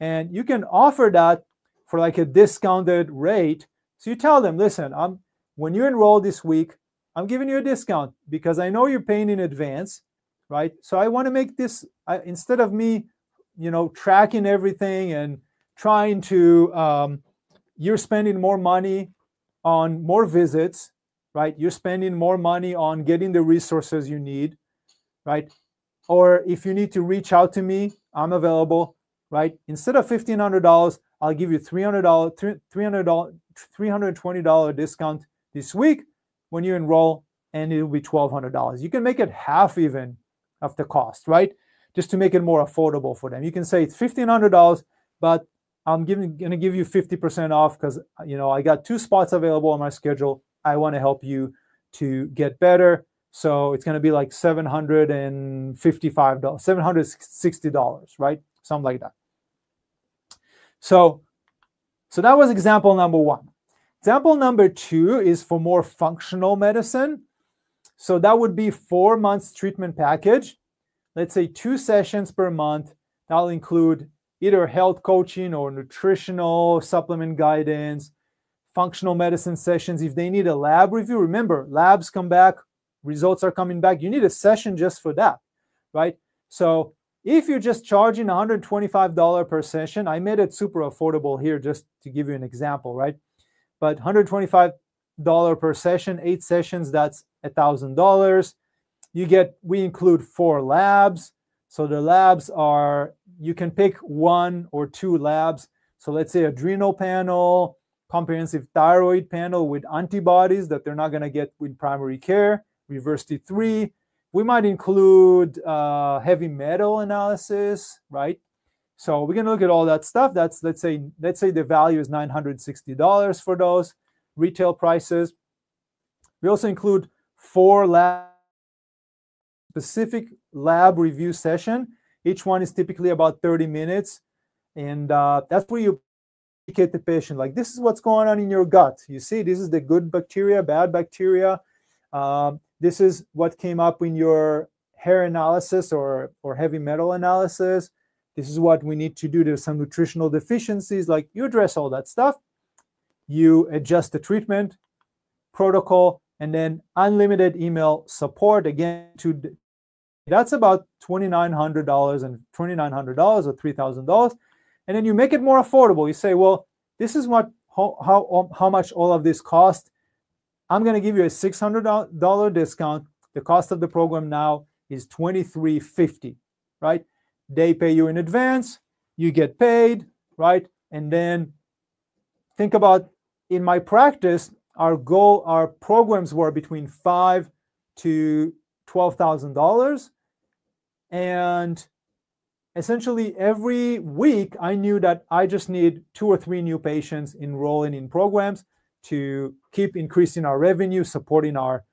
And you can offer that for like a discounted rate. So you tell them, listen, when you enroll this week, I'm giving you a discount because I know you're paying in advance, right? So I want to make this, instead of me, tracking everything and trying to, you're spending more money on more visits, right? You're spending more money on getting the resources you need, right? Or if you need to reach out to me, I'm available, right? Instead of $1,500, I'll give you $320 discount this week when you enroll, and it'll be $1,200. You can make it half even of the cost, right? Just to make it more affordable for them. You can say it's $1,500, but I'm going to give you 50% off because, I got 2 spots available on my schedule. I want to help you to get better. So it's going to be like $755, $760, right? Something like that. So that was example number 1. Example number 2 is for more functional medicine. So that would be 4 months treatment package. Let's say 2 sessions per month. That'll include either health coaching or nutritional supplement guidance, functional medicine sessions. If they need a lab review, remember, labs come back, results are coming back. You need a session just for that, right? So if you're just charging $125 per session, I made it super affordable here just to give you an example, right? But $125 per session, 8 sessions, that's $1,000. We include 4 labs. So the labs are, you can pick 1 or 2 labs. So let's say adrenal panel, comprehensive thyroid panel with antibodies that they're not going to get with primary care, reverse T3. We might include heavy metal analysis, right? So we're going to look at all that stuff. That's, let's say the value is $960 for those retail prices. We also include 4 lab specific lab review session. Each one is typically about 30 minutes. And that's where you educate the patient. Like, this is what's going on in your gut. You see, this is the good bacteria, bad bacteria. This is what came up in your hair analysis or heavy metal analysis. This is what we need to do. There's some nutritional deficiencies. Like, you address all that stuff. You adjust the treatment protocol, and then unlimited email support. Again, that's about $2,900 or $3,000. And then you make it more affordable. You say, well, this is how much all of this costs. I'm going to give you a $600 discount. The cost of the program now is $2,350, right? They pay you in advance, you get paid, right? And then think about, in my practice, our programs were between $5,000 to $12,000. And essentially every week I knew that I just need 2 or 3 new patients enrolling in programs to keep increasing our revenue, supporting our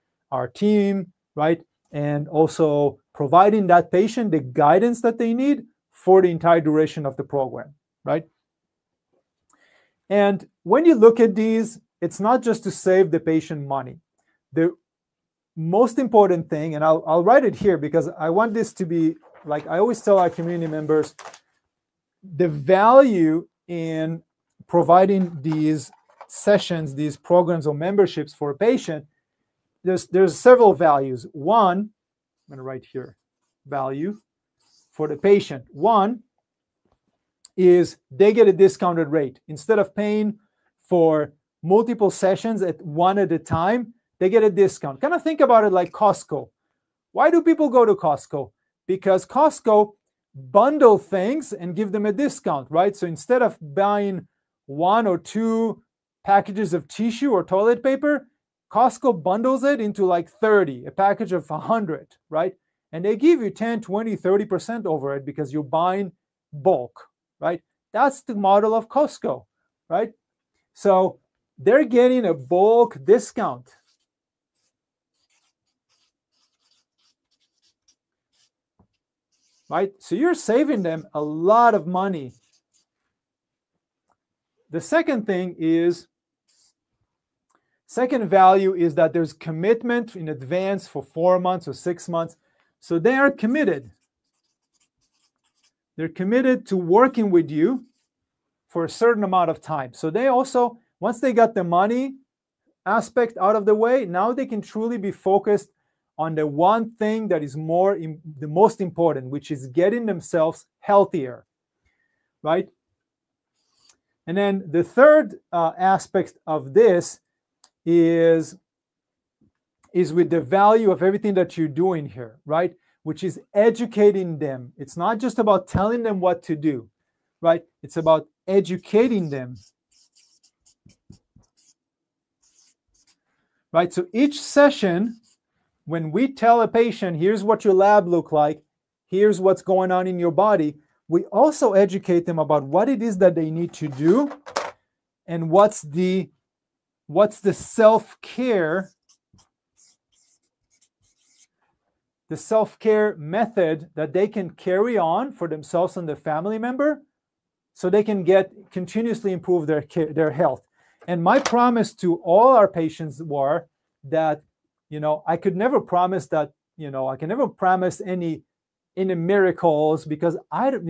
team, right? And also providing that patient the guidance that they need for the entire duration of the program, right? And when you look at these, it's not just to save the patient money. The most important thing, and I'll write it here because I want this to be, like I always tell our community members, the value in providing these sessions, these programs or memberships for a patient, there's several values. One, I'm going to write here, value for the patient. One is they get a discounted rate. Instead of paying for multiple sessions at one at a time, they get a discount. Kind of think about it like Costco. Why do people go to Costco? Because Costco bundle things and give them a discount, right? So instead of buying 1 or 2 packages of tissue or toilet paper, Costco bundles it into like 30, a package of 100, right? And they give you 10, 20, 30% over it because you're buying bulk, right? That's the model of Costco, right? So they're getting a bulk discount. Right? So you're saving them a lot of money. The second thing is, second value is that there's commitment in advance for 4 months or 6 months. So they are committed. They're committed to working with you for a certain amount of time. So they also, once they got the money aspect out of the way, now they can truly be focused on the one thing that is the most important, which is getting themselves healthier, right? And then the third aspect of this is with the value of everything that you're doing here, right? Which is educating them. It's not just about telling them what to do, right? It's about educating them, right? So each session, when we tell a patient, here's what your lab look like, here's what's going on in your body, we also educate them about what it is that they need to do and what's the self-care, the self-care method that they can carry on for themselves and their family member so they can continuously improve their health. And my promise to all our patients were that, I could never promise that, I can never promise any miracles because I don't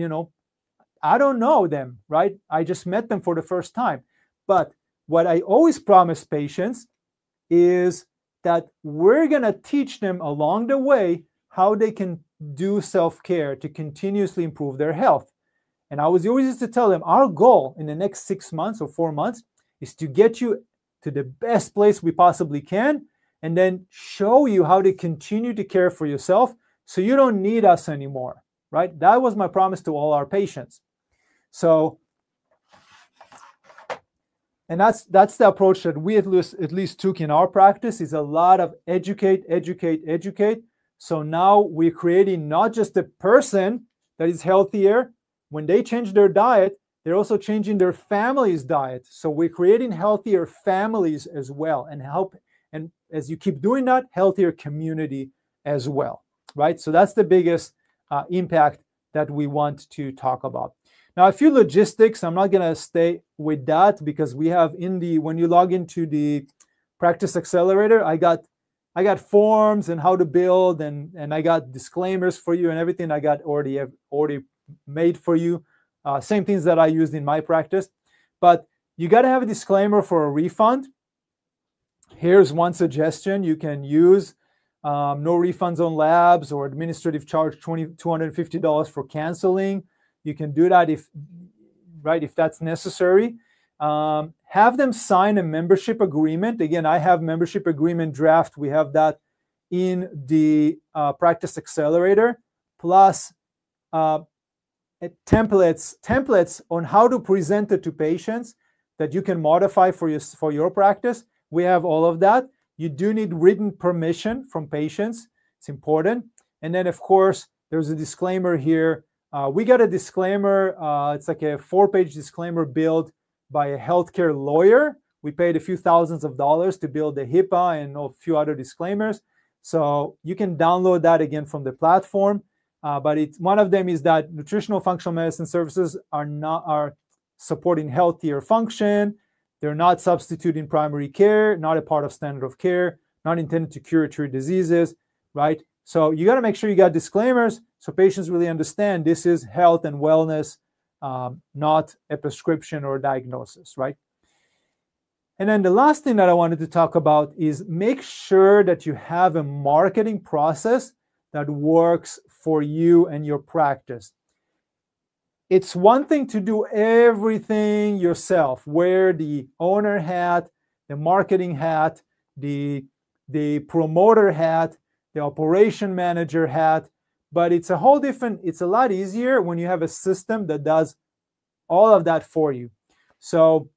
know them, right? I just met them for the first time. But what I always promise patients is that we're going to teach them along the way how they can do self-care to continuously improve their health. And I always used to tell them our goal in the next 6 months or 4 months is to get you to the best place we possibly can, and then show you how to continue to care for yourself so you don't need us anymore, right? That was my promise to all our patients. So, and that's the approach that we at least took in our practice, is a lot of educate. So now we're creating not just a person that is healthier. When they change their diet, they're also changing their family's diet. So we're creating healthier families as well, and as you keep doing that, healthier community as well, right? So that's the biggest impact that we want to talk about. Now, a few logistics. I'm not going to stay with that because we have when you log into the Practice Accelerator, I got forms and how to build, and I got disclaimers for you and everything I got already made for you. Same things that I used in my practice. But you got to have a disclaimer for a refund. Here's one suggestion you can use. No refunds on labs or administrative charge $250 for canceling. You can do that if that's necessary. Have them sign a membership agreement. Again, I have membership agreement draft. We have that in the Practice Accelerator, plus templates on how to present it to patients that you can modify for your practice. We have all of that. You do need written permission from patients. It's important. And then, of course, there's a disclaimer here. We got a disclaimer. It's like a 4-page disclaimer built by a healthcare lawyer. We paid a few thousands of dollars to build the HIPAA and a few other disclaimers. So you can download that again from the platform. but one of them is that nutritional functional medicine services are supporting healthier function. They're not substituting primary care, not a part of standard of care, not intended to cure or treat diseases, right? So you got to make sure you got disclaimers so patients really understand this is health and wellness, not a prescription or diagnosis, right? And then the last thing that I wanted to talk about is make sure that you have a marketing process that works for you and your practice. It's one thing to do everything yourself, wear the owner hat, the marketing hat, the promoter hat, the operation manager hat, but it's a lot easier when you have a system that does all of that for you. So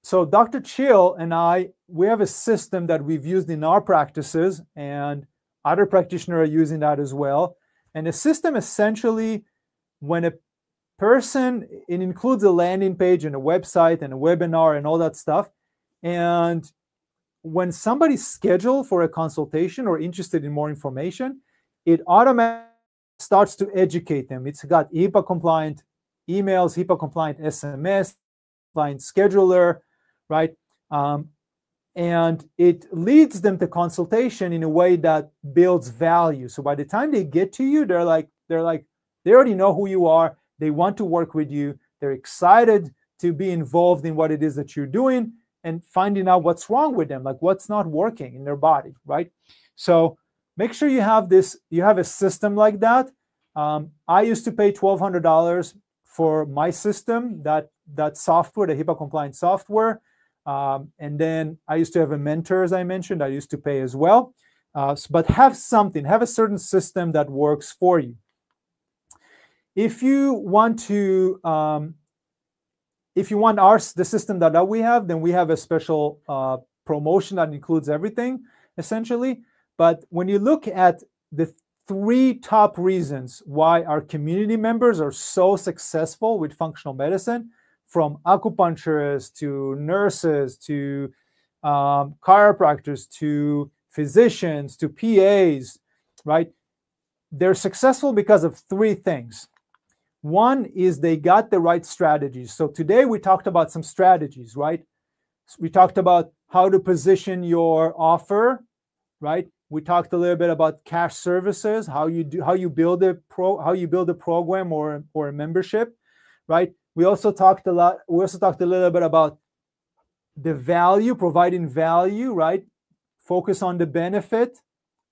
Dr. Chill and we have a system that we've used in our practices, and other practitioners are using that as well. And the system essentially, when it includes a landing page and a website and a webinar and all that stuff. And when somebody's scheduled for a consultation or interested in more information, it automatically starts to educate them. It's got HIPAA compliant emails, HIPAA compliant SMS, compliant scheduler, right? And it leads them to consultation in a way that builds value. So by the time they get to you, they already know who you are. They want to work with you. They're excited to be involved in what it is that you're doing and finding out what's wrong with them, like what's not working in their body, right? So make sure you have a system like that. I used to pay $1,200 for my system, that software, the HIPAA compliant software. And then I used to have a mentor, as I mentioned, I used to pay as well. But have a certain system that works for you. If you want the system that we have, then we have a special promotion that includes everything, essentially. But when you look at the 3 top reasons why our community members are so successful with functional medicine, from acupuncturists to nurses to chiropractors to physicians to PAs, right? They're successful because of 3 things. One is they got the right strategies. So today we talked about some strategies, right? We talked about how to position your offer, right? We talked a little bit about cash services, how you build a program or a membership, right? We also talked a little bit about the value, providing value, right? Focus on the benefit,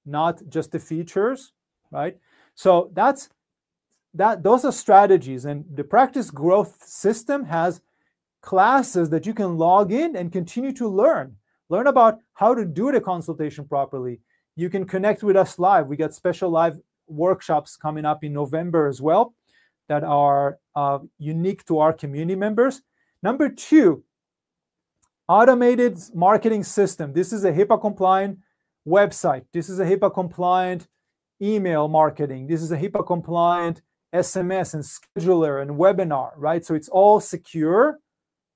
not just the features, right? So those are strategies, and the practice growth system has classes that you can log in and continue to learn about how to do the consultation properly. You can connect with us live. We got special live workshops coming up in November as well that are unique to our community members. Number 2, automated marketing system. This is a HIPAA compliant website. This is a HIPAA compliant email marketing. This is a HIPAA compliant SMS and scheduler and webinar, right? So it's all secure.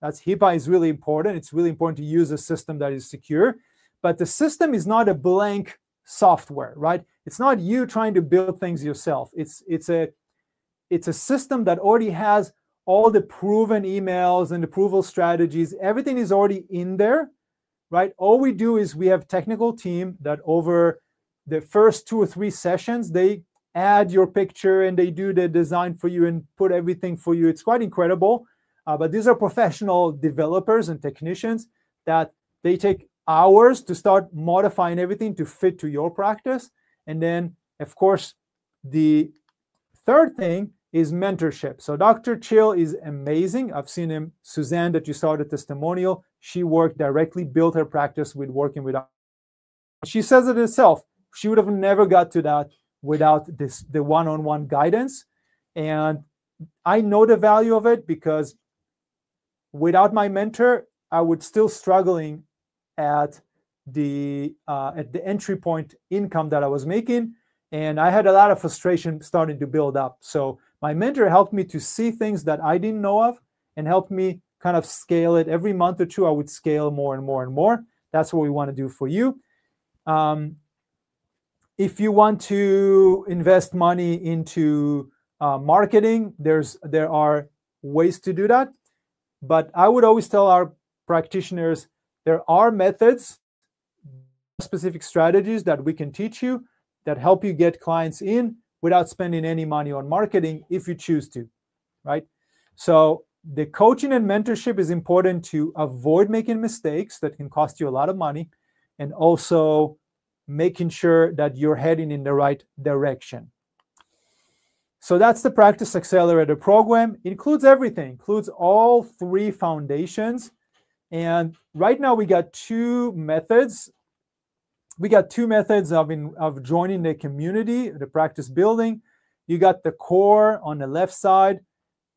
HIPAA is really important. It's really important to use a system that is secure, but the system is not a blank software, right? It's not you trying to build things yourself. It's a system that already has all the proven emails and approval strategies. Everything is already in there, right? All we do is we have technical team that over the first 2 or 3 sessions, they add your picture and they do the design for you and put everything for you. It's quite incredible. But these are professional developers and technicians that they take hours to start modifying everything to fit to your practice. And then, of course, the third thing is mentorship. So Dr. Chill is amazing. I've seen him. Suzanne, that you saw the testimonial, she worked directly, built her practice with working with us. She says it herself. She would have never got to that without the one-on-one guidance. And I know the value of it because without my mentor, I would still struggling at the entry point income that I was making. And I had a lot of frustration starting to build up. So my mentor helped me to see things that I didn't know of and helped me kind of scale it. Every month or 2, I would scale more and more and more. That's what we want to do for you. If you want to invest money into marketing, there are ways to do that. But I would always tell our practitioners there are methods, specific strategies that we can teach you that help you get clients in without spending any money on marketing if you choose to, right? So the coaching and mentorship is important to avoid making mistakes that can cost you a lot of money, and also making sure that you're heading in the right direction. So that's the Practice Accelerator program. It includes everything, includes all 3 foundations. And right now we got 2 methods. We got 2 methods of joining the community, the practice building. You got the core on the left side.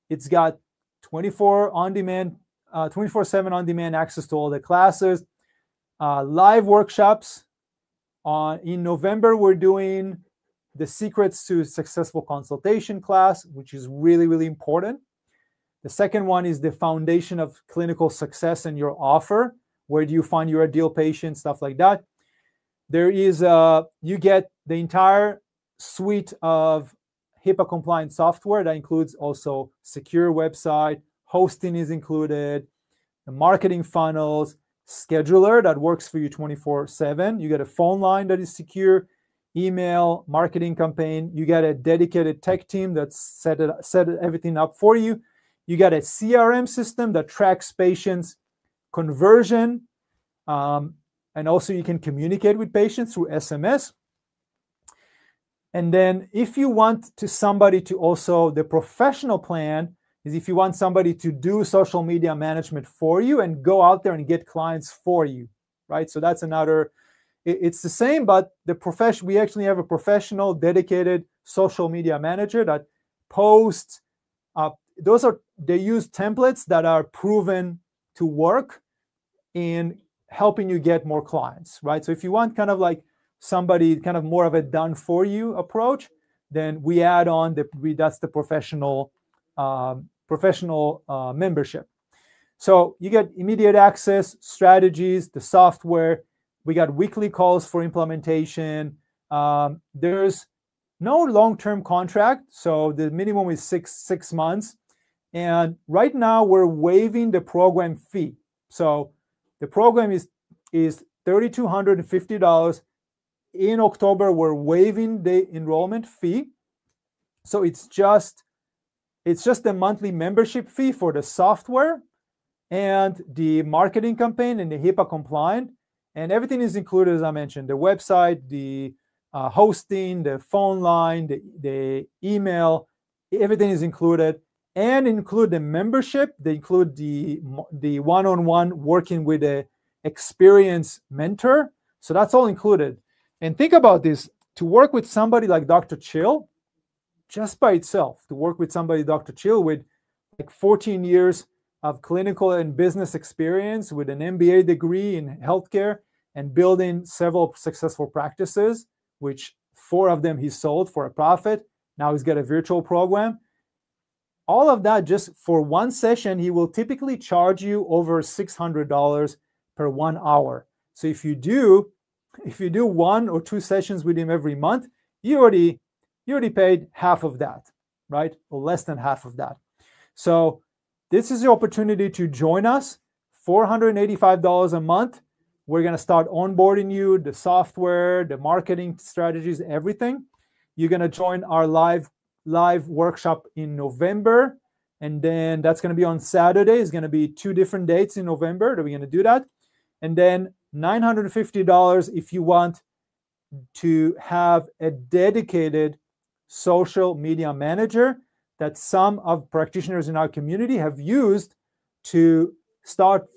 It's got 24/7 on-demand access to all the classes, live workshops. In November, we're doing the Secrets to Successful Consultation class, which is really, really important. The second one is the Foundation of Clinical Success and your offer. Where do you find your ideal patient, stuff like that. There is, you get the entire suite of HIPAA compliant software that includes also secure website, hosting is included, the marketing funnels, scheduler that works for you 24/7. You get a phone line that is secure, email, marketing campaign. You get a dedicated tech team that's set everything up for you. You got a CRM system that tracks patients' conversion, and also you can communicate with patients through SMS. And then if you want somebody to also, the professional plan is if you want somebody to do social media management for you and go out there and get clients for you, right? So that's another, it's the same, but we actually have a professional dedicated social media manager that posts, they use templates that are proven to work in helping you get more clients, right? So if you want kind of like somebody kind of more of a done for you approach, then we add on that's the professional membership. So you get immediate access, strategies, the software. We got weekly calls for implementation. There's no long-term contract, so the minimum is six months. And right now we're waiving the program fee. So the program is $3,250. In October, we're waiving the enrollment fee. So it's just a monthly membership fee for the software and the marketing campaign and the HIPAA compliant. And everything is included, as I mentioned, the website, the hosting, the phone line, the email, everything is included. And include the membership. They include the one-on-one working with an experienced mentor. So that's all included. And think about this, to work with somebody like Dr. Chill, just by itself, to work with somebody, Dr. Chill, with like 14 years of clinical and business experience, with an MBA degree in healthcare, and building several successful practices, which 4 of them he sold for a profit. Now he's got a virtual program. All of that just for one session, he will typically charge you over $600 per 1 hour. So if you do 1 or 2 sessions with him every month, you already paid half of that, right? Or less than half of that. So this is your opportunity to join us. $485 a month. We're going to start onboarding you, the software, the marketing strategies, everything. You're going to join our live workshop in November, and then that's going to be on Saturday. It's going to be 2 different dates in November that we're going to do that. And then $950 if you want to have a dedicated social media manager that some of practitioners in our community have used to start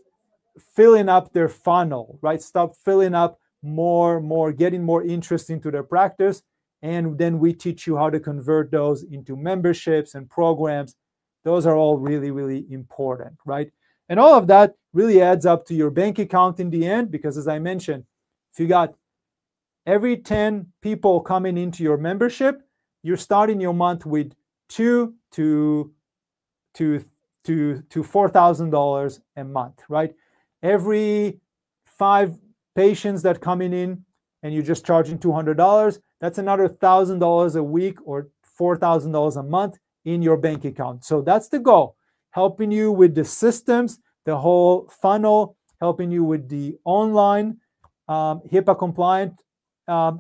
filling up their funnel, right? Start filling up more, getting more interest into their practice. And then we teach you how to convert those into memberships and programs. Those are all really, really important, right? And all of that really adds up to your bank account in the end, because as I mentioned, if you got every 10 people coming into your membership, you're starting your month with $2,000 to $4,000 a month, right? Every 5 patients that coming in and you're just charging $200, that's another $1,000 a week or $4,000 a month in your bank account. So that's the goal, helping you with the systems, the whole funnel, helping you with the online HIPAA compliant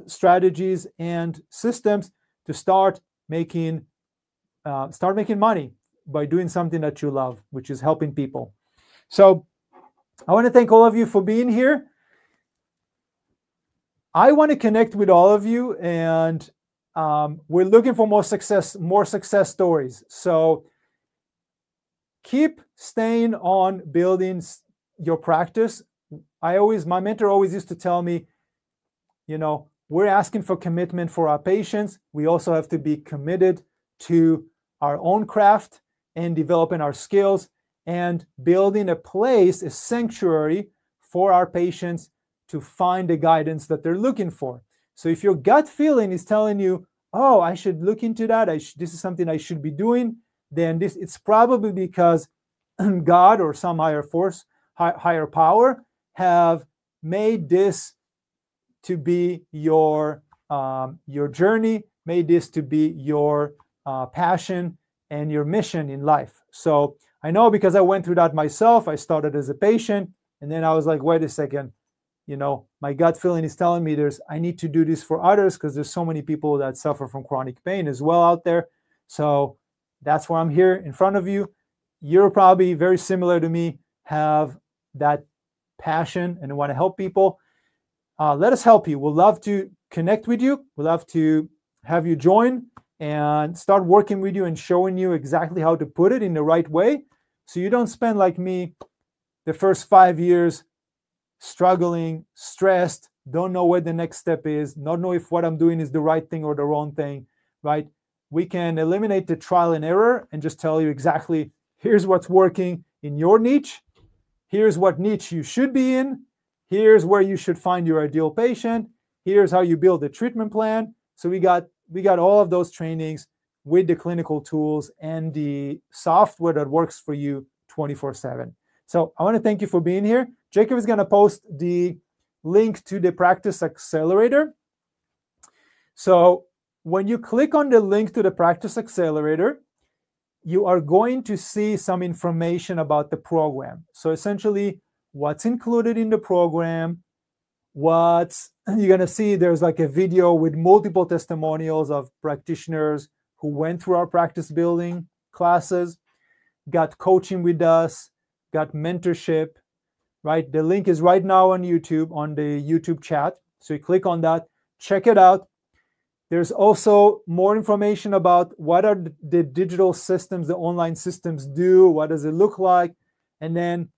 strategies and systems to start making money by doing something that you love, which is helping people. So I want to thank all of you for being here. I want to connect with all of you, and we're looking for more success stories. So keep staying on building your practice. My mentor always used to tell me, we're asking for commitment for our patients. We also have to be committed to our own craft and developing our skills and building a place, a sanctuary for our patients to find the guidance that they're looking for. So if your gut feeling is telling you, oh, I should look into that, this is something I should be doing, then it's probably because God or some higher force, higher power have made this to be your journey, made this to be your passion and your mission in life. So I know, because I went through that myself. I started as a patient, and then I was like, wait a second, my gut feeling is telling me I need to do this for others, because there's so many people that suffer from chronic pain as well out there. So that's why I'm here in front of you. You're probably very similar to me, have that passion and want to help people. Let us help you. We'd love to connect with you. We'd love to have you join and start working with you and showing you exactly how to put it in the right way, so you don't spend, like me, the first 5 years struggling, stressed, don't know what the next step is, not know if what I'm doing is the right thing or the wrong thing, right? We can eliminate the trial and error and just tell you exactly, here's what's working in your niche, here's what niche you should be in, here's where you should find your ideal patient, here's how you build a treatment plan. So we got all of those trainings with the clinical tools and the software that works for you 24/7. So I want to thank you for being here. Jacob is going to post the link to the Practice Accelerator. So when you click on the link to the Practice Accelerator, you are going to see some information about the program. So essentially, what's included in the program, you're going to see there's like a video with multiple testimonials of practitioners who went through our practice building classes, got coaching with us, got mentorship, right? The link is right now on YouTube, on the YouTube chat. So you click on that, check it out. There's also more information about what are the digital systems, the online systems do, what does it look like, and then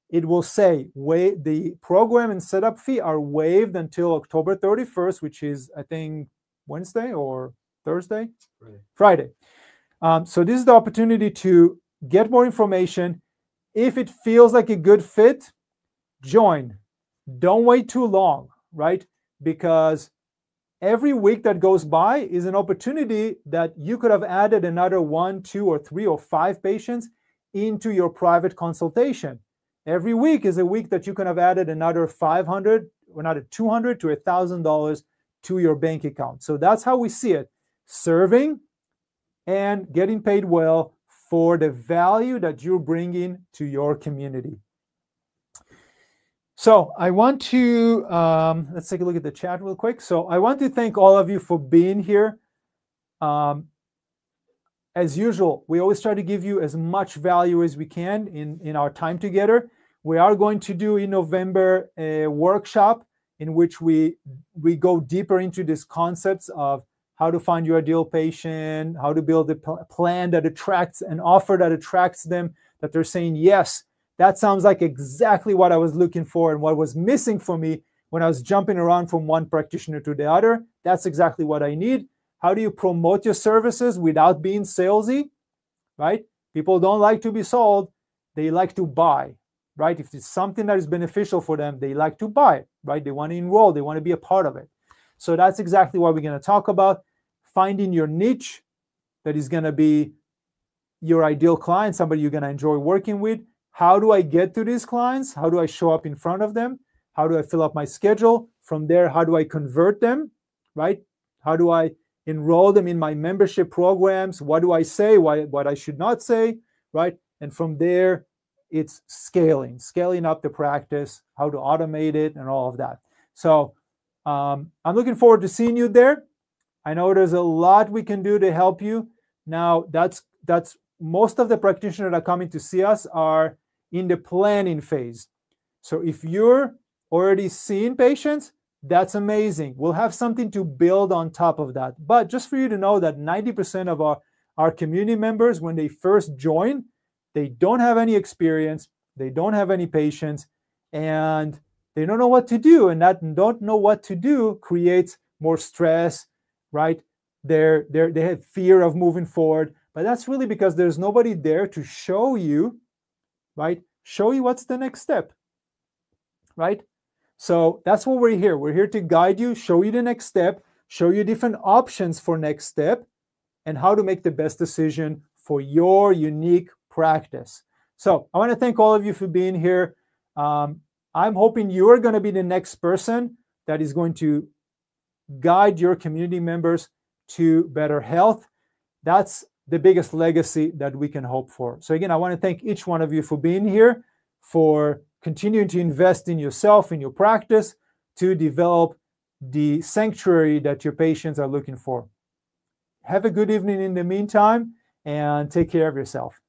it will say the program and setup fee are waived until October 31st, which is, I think, Wednesday or Thursday? Friday. So this is the opportunity to get more information. If it feels like a good fit, join. Don't wait too long, right? Because every week that goes by is an opportunity that you could have added another 1, 2, or 3, or 5 patients into your private consultation. Every week is a week that you can have added another $500 or another $200 to $1,000 to your bank account. So that's how we see it. Serving and getting paid well for the value that you're bringing to your community. So I want to, let's take a look at the chat real quick. So I want to thank all of you for being here. As usual, we always try to give you as much value as we can in our time together. We are going to do in November a workshop in which we go deeper into these concepts of how to find your ideal patient, how to build a plan that attracts, an offer that attracts them, that they're saying, yes, that sounds like exactly what I was looking for and what was missing for me when I was jumping around from one practitioner to the other. That's exactly what I need. How do you promote your services without being salesy, right? People don't like to be sold. They like to buy, right? If it's something that is beneficial for them, they like to buy it, right? They want to enroll. They want to be a part of it. So that's exactly what we're going to talk about. Finding your niche that is going to be your ideal client, somebody you're going to enjoy working with. How do I get to these clients? How do I show up in front of them? How do I fill up my schedule? From there, how do I convert them, right? How do I enroll them in my membership programs? What do I say? What I should not say, right? And from there, it's scaling up the practice, how to automate it, and all of that. So I'm looking forward to seeing you there. I know there's a lot we can do to help you. Now, that's most of the practitioners that are coming to see us are in the planning phase. So if you're already seeing patients, that's amazing. We'll have something to build on top of that. But just for you to know that 90% of our community members, when they first join, they don't have any experience, they don't have any patients, and they don't know what to do. And that don't know what to do creates more stress, right? They have fear of moving forward. But that's really because there's nobody there to show you, right? Show you what's the next step, right? So that's what we're here. We're here to guide you, show you the next step, show you different options for next step, and how to make the best decision for your unique practice. So I want to thank all of you for being here. I'm hoping you are going to be the next person that is going to guide your community members to better health. That's the biggest legacy that we can hope for. So again, I want to thank each one of you for being here, for continuing to invest in yourself, in your practice, to develop the sanctuary that your patients are looking for. Have a good evening in the meantime, and take care of yourself.